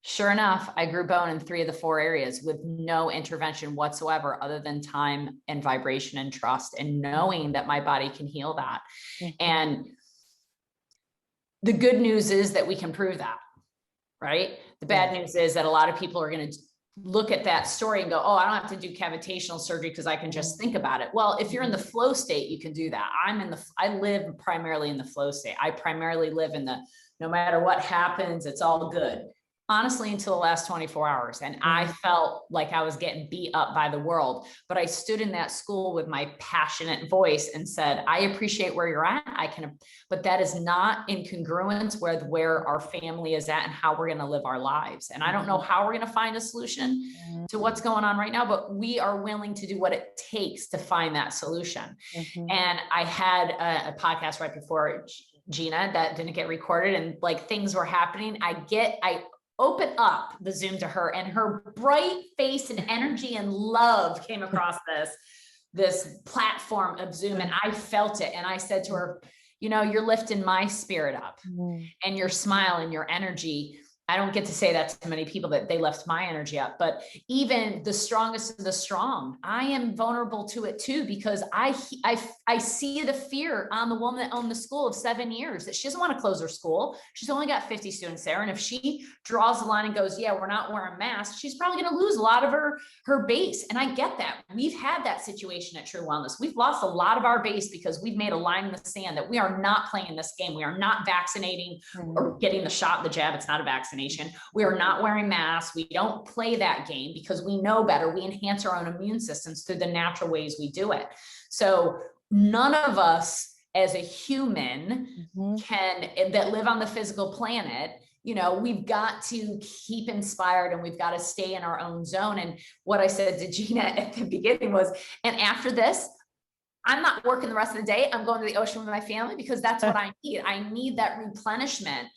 Sure enough, I grew bone in 3 of the 4 areas with no intervention whatsoever, other than time and vibration and trust, and knowing that my body can heal that. And the good news is that we can prove that, right? The bad news is that a lot of people are going to look at that story and go, oh, I don't have to do cavitational surgery because I can just think about it. Well, if you're in the flow state, you can do that. I live primarily in the flow state. I primarily live in the, no matter what happens, it's all good. Honestly, until the last 24 hours. And I felt like I was getting beat up by the world, but I stood in that school with my passionate voice and said, I appreciate where you're at. But that is not in congruence with where our family is at and how we're going to live our lives. And I don't know how we're going to find a solution to what's going on right now, but we are willing to do what it takes to find that solution. And I had a podcast right before, Gina, that didn't get recorded, and like things were happening. I open up the Zoom to her, and her bright face and energy and love came across this platform of Zoom. And I felt it. And I said to her, you know, you're lifting my spirit up, and your smile and your energy. I don't get to say that to many people, that they lift my energy up, but even the strongest of the strong, I am vulnerable to it too, because I see the fear on the woman that owned the school of 7 years, that she doesn't want to close her school. She's only got 50 students there. And if she draws the line and goes, yeah, we're not wearing masks, she's probably going to lose a lot of her base. And I get that. We've had that situation at True Wellness. We've lost a lot of our base because we've made a line in the sand that we are not playing this game. We are not vaccinating or getting the shot, the jab. It's not a vaccination. We are not wearing masks. We don't play that game because we know better. We enhance our own immune systems through the natural ways we do it. So none of us as a human that live on the physical planet, you know, we've got to keep inspired, and we've got to stay in our own zone. And what I said to Gina at the beginning was, and after this, I'm not working the rest of the day. I'm going to the ocean with my family, because that's what I need. I need that replenishment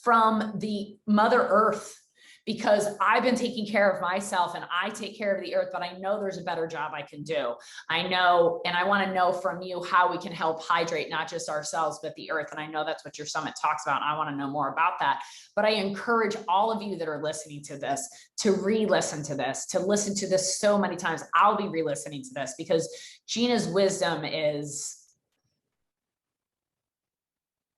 from the Mother Earth, because I've been taking care of myself, and I take care of the earth, but I know there's a better job I can do. I know, and I want to know from you how we can help hydrate not just ourselves, but the earth. And I know that's what your summit talks about. I want to know more about that. But I encourage all of you that are listening to this to re-listen to this, to listen to this so many times. I'll be re-listening to this, because Gina's wisdom is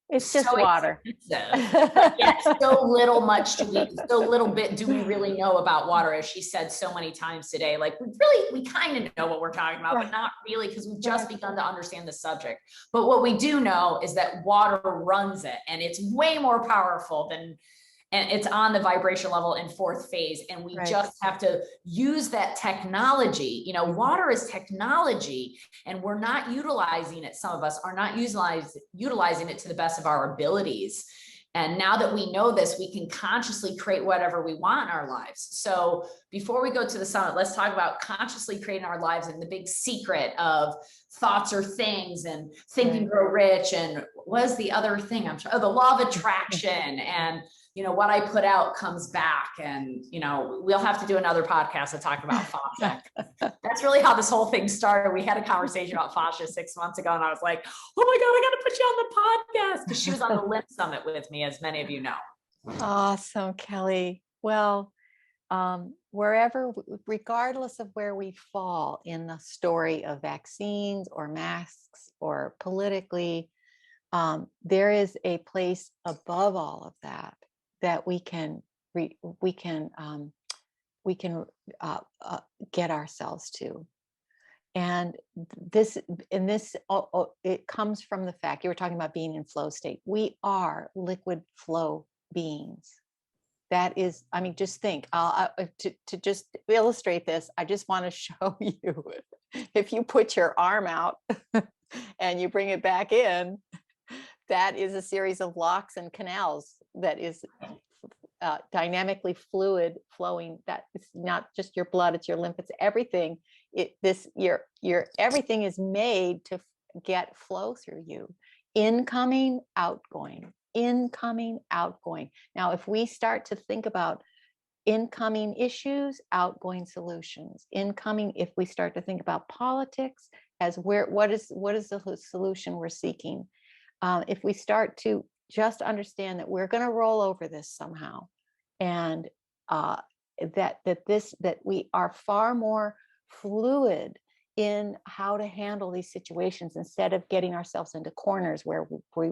It's just water. Yeah, so little bit do we really know about water, as she said so many times today. Like we kind of know what we're talking about, but not really, because we've just begun to understand the subject. But what we do know is that water runs it, and it's way more powerful than, and it's on the vibration level in fourth phase. And we just have to use that technology. You know, water is technology, and we're not utilizing it. Some of us are not utilizing it to the best of our abilities. And now that we know this, we can consciously create whatever we want in our lives. So before we go to the summit, let's talk about consciously creating our lives and the big secret of thoughts or things, and Think and Grow Rich. And what is the other thing? The law of attraction. And you know, what I put out comes back. And, you know, we'll have to do another podcast to talk about fascia. That's really how this whole thing started. We had a conversation about fascia 6 months ago, and I was like, oh my God, I got to put you on the podcast, because she was on the Lymph Summit with me, as many of you know. Awesome, Kelly. Well, regardless of where we fall in the story of vaccines or masks or politically, there is a place above all of that we can get ourselves to. And this it comes from the fact you were talking about being in flow state. We are liquid flow beings. That is, I mean, just think, to just illustrate this, I just want to show you, if you put your arm out and you bring it back in, that is a series of locks and canals that is dynamically fluid flowing. That it's not just your blood, it's your lymph, it's everything. Everything is made to get flow through you. Incoming, outgoing, incoming, outgoing. Now, if we start to think about incoming issues, outgoing solutions, incoming, if we start to think about politics as what is the solution we're seeking, if we start to just understand that we're going to roll over this somehow, and that we are far more fluid in how to handle these situations, instead of getting ourselves into corners where we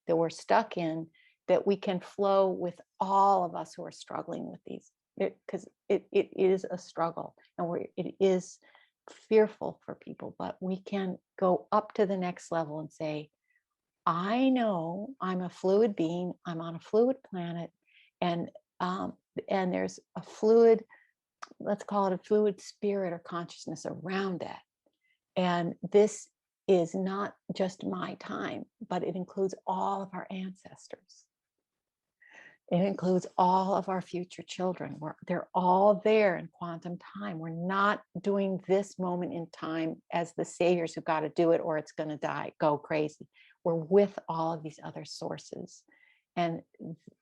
that we're stuck in, that we can flow with all of us who are struggling with these, because it is a struggle, and it is fearful for people, but we can go up to the next level and say, I know I'm a fluid being, I'm on a fluid planet, and there's a fluid, let's call it a fluid spirit or consciousness around that. And this is not just my time, but it includes all of our ancestors. It includes all of our future children. They're all there in quantum time. We're not doing this moment in time as the saviors who got to do it or it's going to go crazy. We're with all of these other sources. And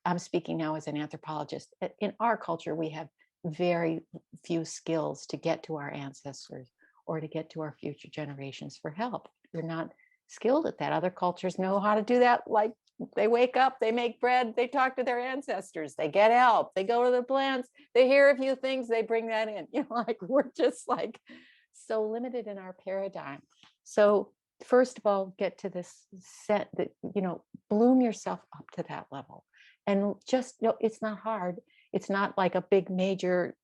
I'm speaking now as an anthropologist. In our culture, we have very few skills to get to our ancestors or to get to our future generations for help. We're not skilled at that. Other cultures know how to do that. Like, they wake up, they make bread, they talk to their ancestors, they get help, they go to the plants, they hear a few things, they bring that in. Like, we're just like so limited in our paradigm. So first of all, get to this set that, bloom yourself up to that level. And just, it's not hard. It's not like a big major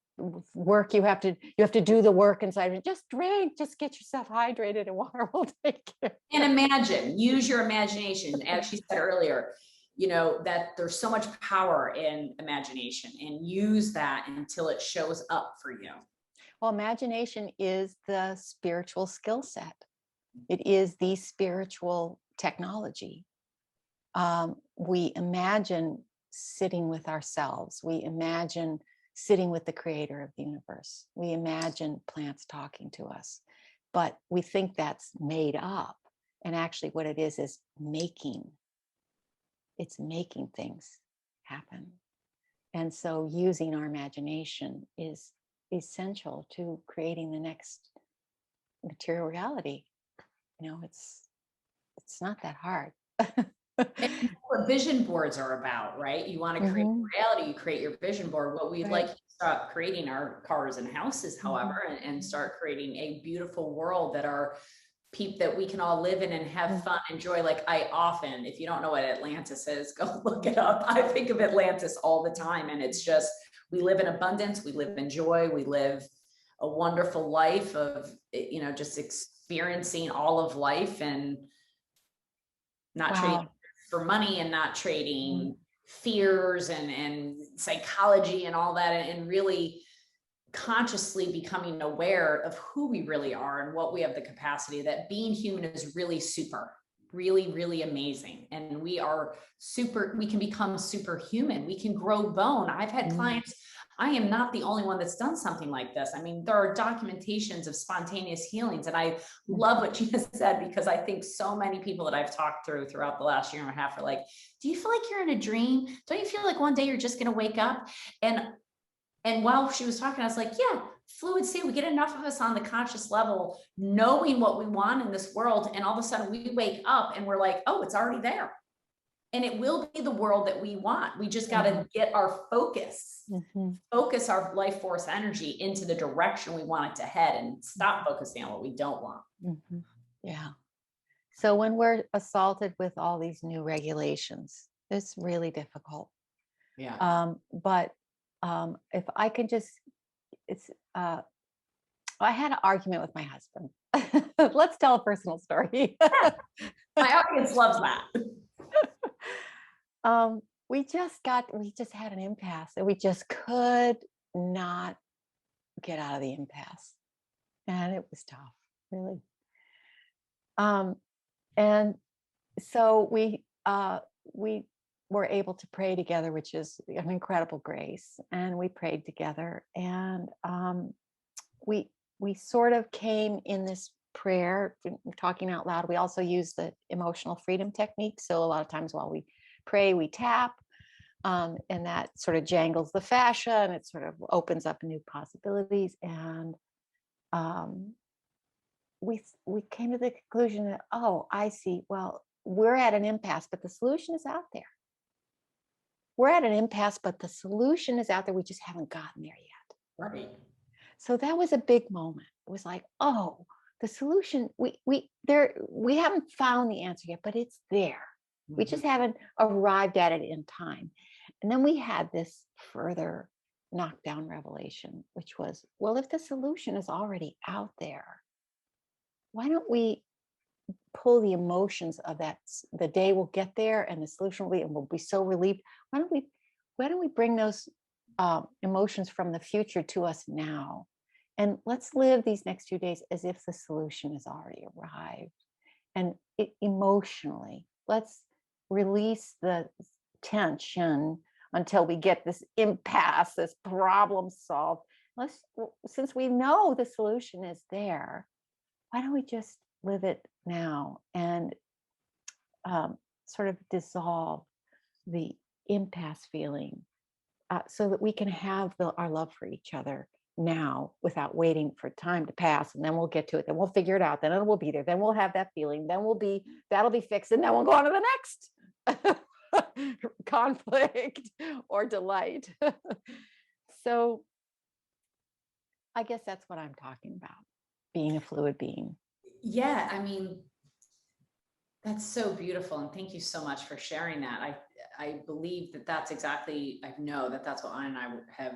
work. You have to do the work inside. Just drink, just get yourself hydrated, and water will take care. And use your imagination. As she said earlier, that there's so much power in imagination, and use that until it shows up for you. Well, imagination is the spiritual skill set. It is the spiritual technology. We imagine sitting with ourselves. We imagine sitting with the creator of the universe. We imagine plants talking to us, but we think that's made up. And actually what it is making. It's making things happen. And so using our imagination is essential to creating the next material reality. It's not that hard. And what vision boards are about, right? You want to create reality, you create your vision board. What we'd like to stop creating our cars and houses, however, and start creating a beautiful world that our that we can all live in and have fun, enjoy. Like I often, if you don't know what Atlantis is, go look it up. I think of Atlantis all the time. And it's just, we live in abundance, we live in joy, we live a wonderful life of, you know, just experiencing all of life and not trading for money and not trading fears and psychology and all that, and really consciously becoming aware of who we really are and what we have the capacity, that being human is really really, really amazing. And we can become superhuman. We can grow bone. I've had clients, I am not the only one that's done something like this. I mean, there are documentations of spontaneous healings. And I love what Gina said, because I think so many people that I've talked throughout the last year and a half are like, do you feel like you're in a dream? Don't you feel like one day you're just going to wake up? And while she was talking, I was like, yeah, fluid state, we get enough of us on the conscious level, knowing what we want in this world. And all of a sudden we wake up and we're like, oh, it's already there. And it will be the world that we want. We just got to get our focus, focus our life force energy into the direction we want it to head, and stop focusing on what we don't want. Yeah. So when we're assaulted with all these new regulations, it's really difficult. Yeah. But if I can just, I had an argument with my husband. Let's tell a personal story. My audience loves that. We just had an impasse, and we just could not get out of the impasse. And it was tough, really. And so we were able to pray together, which is an incredible grace. And we prayed together, and we sort of came in this prayer, talking out loud. We also use the emotional freedom technique. So a lot of times while we pray, we tap, and that sort of jangles the fascia, and it sort of opens up new possibilities. And we came to the conclusion that, oh, I see. Well, we're at an impasse, but the solution is out there. We're at an impasse, but the solution is out there. We just haven't gotten there yet. Right. So that was a big moment. It was like, oh, the solution, we haven't found the answer yet, but it's there. We just haven't arrived at it in time. And then we had this further knockdown revelation, which was, well, if the solution is already out there, why don't we pull the emotions of that? The day will get there and the solution will be, and we'll be so relieved. Why don't we bring those emotions from the future to us now? And let's live these next few days as if the solution has already arrived. And emotionally, let's release the tension until we get this impasse, this problem solved. Since we know the solution is there, why don't we just live it now and sort of dissolve the impasse feeling, so that we can have our love for each other now without waiting for time to pass, and then we'll get to it, then we'll figure it out, then it will be there, then we'll have that feeling, then that'll be fixed, and then we'll go on to the next conflict or delight. So I guess that's what I'm talking about, being a fluid being. Yeah, I mean, that's so beautiful. And thank you so much for sharing that. I believe that's exactly, I know that's what Anna and I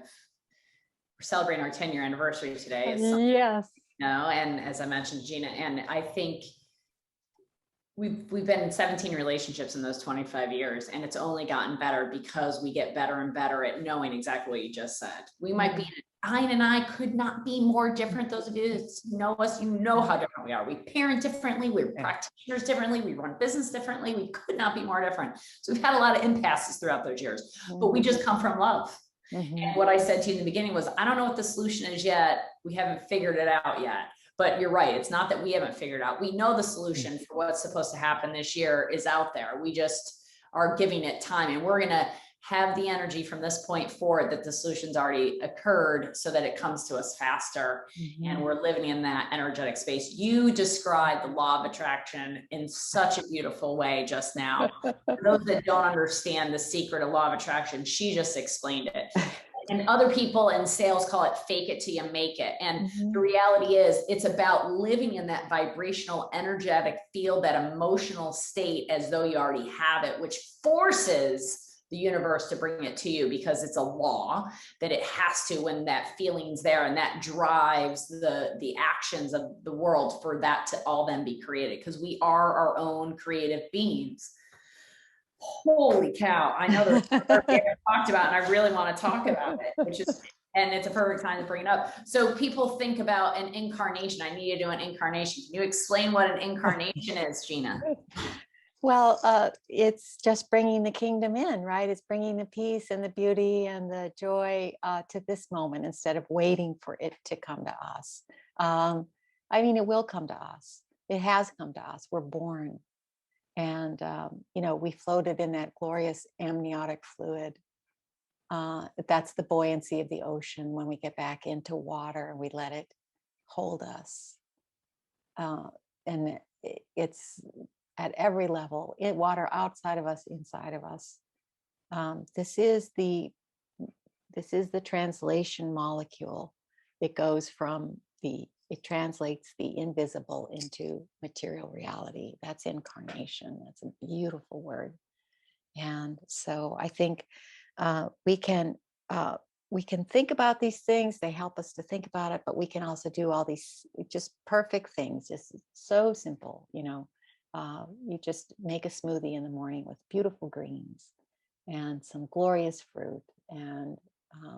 we're celebrating our 10-year anniversary today. Yes. You know, and as I mentioned, Gina, and I think we've been in 17 relationships in those 25 years, and it's only gotten better because we get better and better at knowing exactly what you just said. We might be, Ayn and I could not be more different. Those of you that know us, you know how different we are. We parent differently, we're practitioners differently, we run business differently. We could not be more different. So we've had a lot of impasses throughout those years, but we just come from love. And what I said to you in the beginning was, I don't know what the solution is yet. We haven't figured it out yet. But you're right. It's not that we haven't figured out. We know the solution for what's supposed to happen this year is out there. We just are giving it time, and we're going to have the energy from this point forward that the solution's already occurred, so that it comes to us faster. And we're living in that energetic space. You described the law of attraction in such a beautiful way just now. For those that don't understand the secret of law of attraction, she just explained it. And other people in sales call it fake it till you make it. And the reality is it's about living in that vibrational, energetic field, that emotional state as though you already have it, which forces the universe to bring it to you, because it's a law that it has to when that feeling's there, and that drives the actions of the world for that to all then be created, because we are our own creative beings. Holy cow. I know there's something we haven't talked about, and I really want to talk about it, which is, and it's a perfect time to bring it up. So people think about an incarnation. I need to do an incarnation. Can you explain what an incarnation is, Gina? Well, it's just bringing the kingdom in, right? It's bringing the peace and the beauty and the joy to this moment instead of waiting for it to come to us. I mean, it will come to us. It has come to us. We're born. And, we floated in that glorious amniotic fluid. That's the buoyancy of the ocean when we get back into water and we let it hold us. And it's at every level, in water outside of us, inside of us. This is the translation molecule. It goes from it translates the invisible into material reality. That's incarnation. That's a beautiful word. And so I think we can think about these things. They help us to think about it, but we can also do all these just perfect things. Just so simple, you just make a smoothie in the morning with beautiful greens and some glorious fruit. And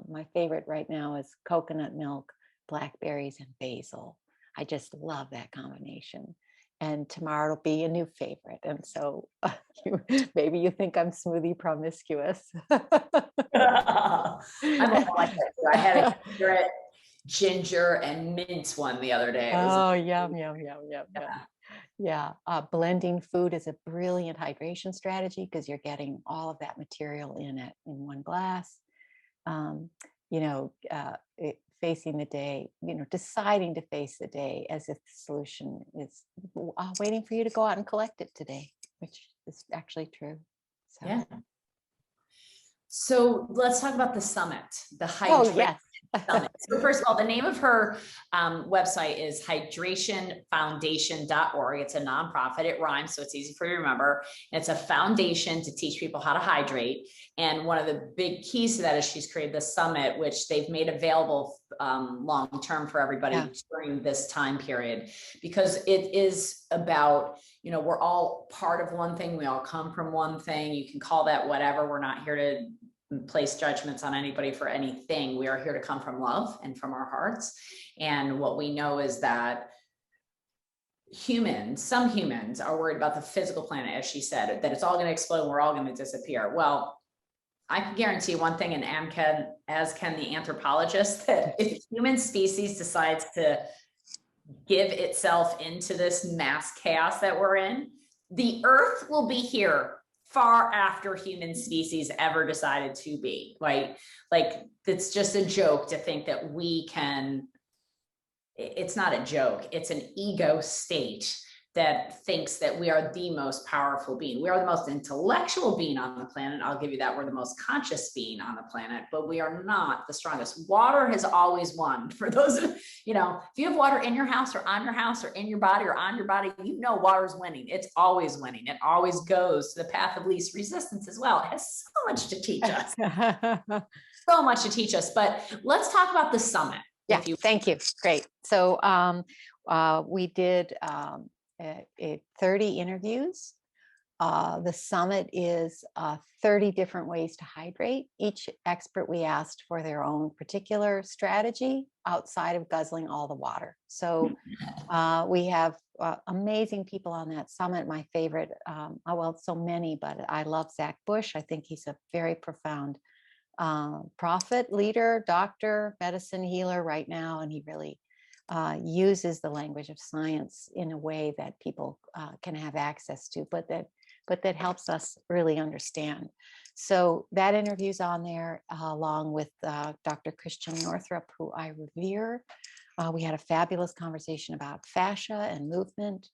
my favorite right now is coconut milk, blackberries, and basil. I just love that combination. And tomorrow it'll be a new favorite. And so maybe you think I'm smoothie promiscuous. I'm like that. I had a carrot, ginger, and mint one the other day. Yum, yum, yum, yum, yum. Yeah, blending food is a brilliant hydration strategy because you're getting all of that material in one glass. Facing the day, deciding to face the day as if the solution is waiting for you to go out and collect it today, which is actually true. So. Yeah. So let's talk about the summit, the hydration summit. So first of all, the name of her website is hydrationfoundation.org. It's a nonprofit. It rhymes, so it's easy for you to remember. And it's a foundation to teach people how to hydrate. And one of the big keys to that is she's created the summit, which they've made available long-term for everybody during this time period, because it is about, we're all part of one thing. We all come from one thing. You can call that whatever. We're not here to place judgments on anybody for anything. We are here to come from love and from our hearts. And what we know is that some humans are worried about the physical planet, as she said, that it's all going to explode and we're all going to disappear. Well, I can guarantee one thing, and as can the anthropologist, that if human species decides to give itself into this mass chaos that we're in, the earth will be here far after human species ever decided to be, right? Like, it's just a joke to think that it's not a joke. It's an ego state that thinks that we are the most powerful being. We are the most intellectual being on the planet. I'll give you that. We're the most conscious being on the planet, but we are not the strongest. Water has always won. For those of, if you have water in your house or on your house or in your body or on your body, water's winning. It's always winning. It always goes to the path of least resistance as well. It has so much to teach us. So much to teach us. But let's talk about the summit. Yeah, thank you. Great. So we did 30 interviews. The summit is 30 different ways to hydrate. Each expert we asked for their own particular strategy outside of guzzling all the water. So we have amazing people on that summit. My favorite, so many, but I love Zach Bush. I think he's a very profound prophet, leader, doctor, medicine healer right now, and he really uses the language of science in a way that people can have access to, but that helps us really understand. So that interview's on there, along with Dr. Christian Northrup, who I revere. We had a fabulous conversation about fascia and movement.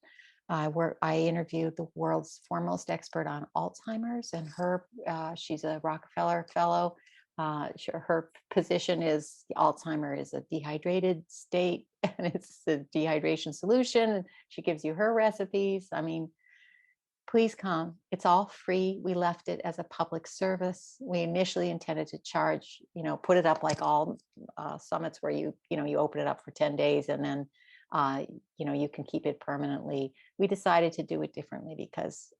I interviewed the world's foremost expert on Alzheimer's, and she's a Rockefeller Fellow, Her position is Alzheimer is a dehydrated state, and it's a dehydration solution. She gives you her recipes. I mean, please come. It's all free. We left it as a public service. We initially intended to charge, put it up like all summits where you open it up for 10 days and then, you can keep it permanently. We decided to do it differently because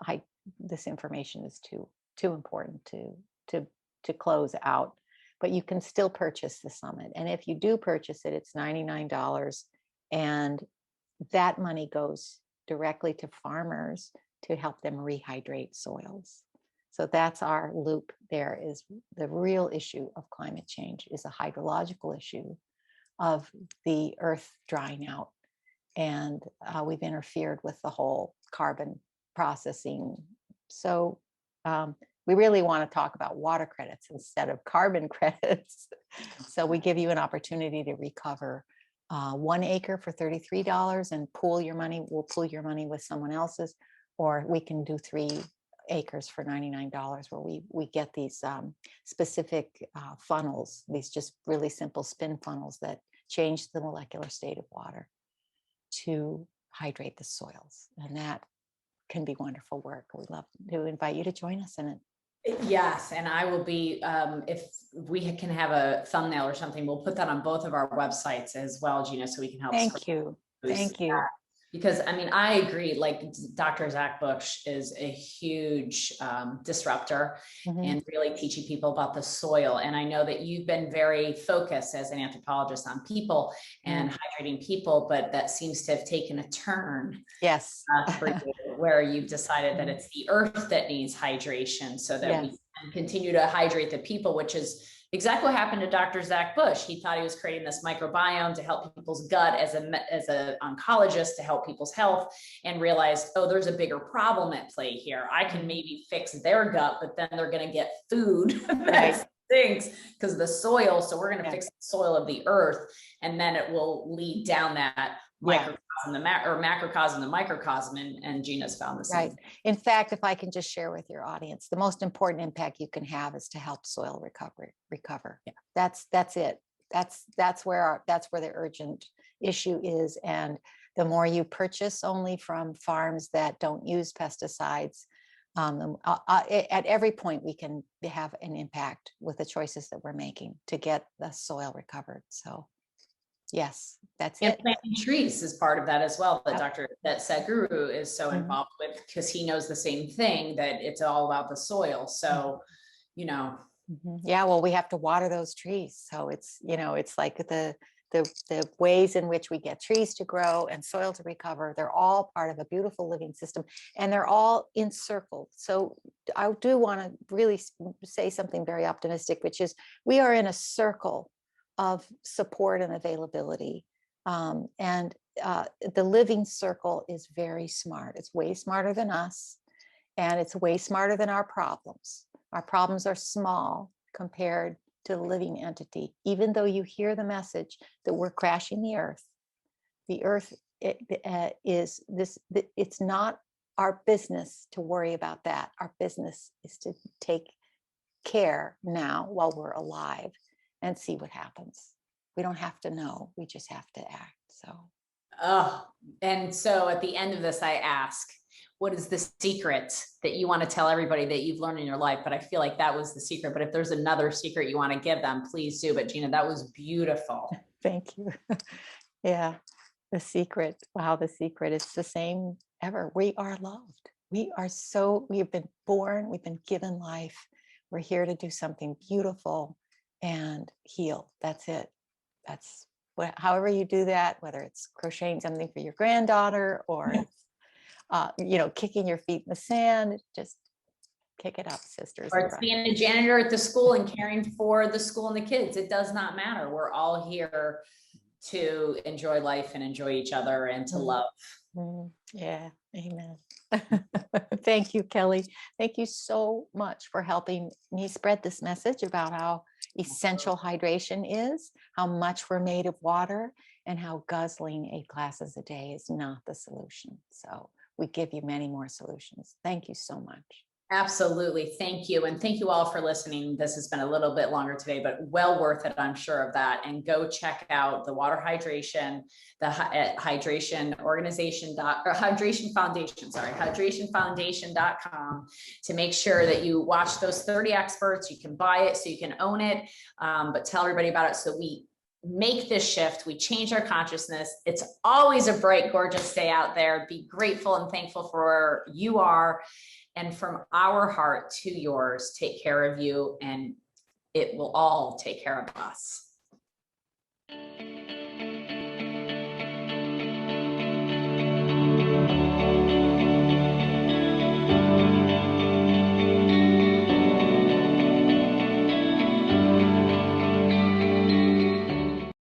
this information is too important to close out. But you can still purchase the summit. And if you do purchase it, it's $99. And that money goes directly to farmers to help them rehydrate soils. So that's our loop there. Is the real issue of climate change is a hydrological issue of the earth drying out. And we've interfered with the whole carbon processing. So we really want to talk about water credits instead of carbon credits. So we give you an opportunity to recover 1 acre for $33 and pool your money. We'll pool your money with someone else's. Or we can do 3 acres for $99 where we get these specific funnels, these just really simple spin funnels that change the molecular state of water to hydrate the soils. And that can be wonderful work. We'd love to invite you to join us in it. Yes, and I will be, if we can have a thumbnail or something, we'll put that on both of our websites as well, Gina, so we can help. Thank you. Thank you. Because I mean, I agree, like Dr. Zach Bush is a huge disruptor and really teaching people about the soil. And I know that you've been very focused as an anthropologist on people and hydrating people, but that seems to have taken a turn. Yes. For you, where you've decided that it's the earth that needs hydration so that we can continue to hydrate the people, which is exactly what happened to Dr. Zach Bush. He thought he was creating this microbiome to help people's gut as an oncologist to help people's health, and realized, oh, there's a bigger problem at play here. I can maybe fix their gut, but then they're going to get food that stinks because of the soil. So we're going to fix the soil of the earth, and then it will lead down that microcosm, or macrocosm, the microcosm, and Gina's found this. Right. In fact, if I can just share with your audience, the most important impact you can have is to help soil recover. Yeah. That's it. That's where the urgent issue is. And the more you purchase only from farms that don't use pesticides, at every point we can have an impact with the choices that we're making to get the soil recovered. So yes, that's it. Planting trees is part of that as well. That Sadhguru is so involved with, because he knows the same thing, that it's all about the soil. So, Yeah, well, we have to water those trees. So it's, it's like the ways in which we get trees to grow and soil to recover. They're all part of a beautiful living system, and they're all encircled. So I do want to really say something very optimistic, which is we are in a circle of support and availability. And the living circle is very smart. It's way smarter than us, and it's way smarter than our problems. Our problems are small compared to the living entity. Even though you hear the message that we're crashing the earth is this, it's not our business to worry about that. Our business is to take care now while we're alive and see what happens. We don't have to know, we just have to act. And so at the end of this, I ask, what is the secret that you want to tell everybody that you've learned in your life? But I feel like that was the secret. But if there's another secret you want to give them, please do. But Gina, that was beautiful. Thank you. Yeah, the secret. Wow, the secret is the same ever. We are loved. We have been born, we've been given life. We're here to do something beautiful and heal. That's it. That's however you do that, whether it's crocheting something for your granddaughter or kicking your feet in the sand, just kick it up, sisters. Or it's being a janitor at the school and caring for the school and the kids. It does not matter. We're all here to enjoy life and enjoy each other and to love. Yeah, amen. Thank you, Kelly. Thank you so much for helping me spread this message about how essential hydration is, how much we're made of water, and how guzzling 8 glasses a day is not the solution. So we give you many more solutions. Thank you so much. Absolutely. Thank you. And thank you all for listening. This has been a little bit longer today, but well worth it. I'm sure of that. And go check out the water hydration, at hydration organization or hydration foundation, hydrationfoundation.com to make sure that you watch those 30 experts. You can buy it so you can own it, but tell everybody about it. So we make this shift, we change our consciousness. It's always a bright, gorgeous day out there. Be grateful and thankful for where you are. And from our heart to yours, take care of you, and it will all take care of us.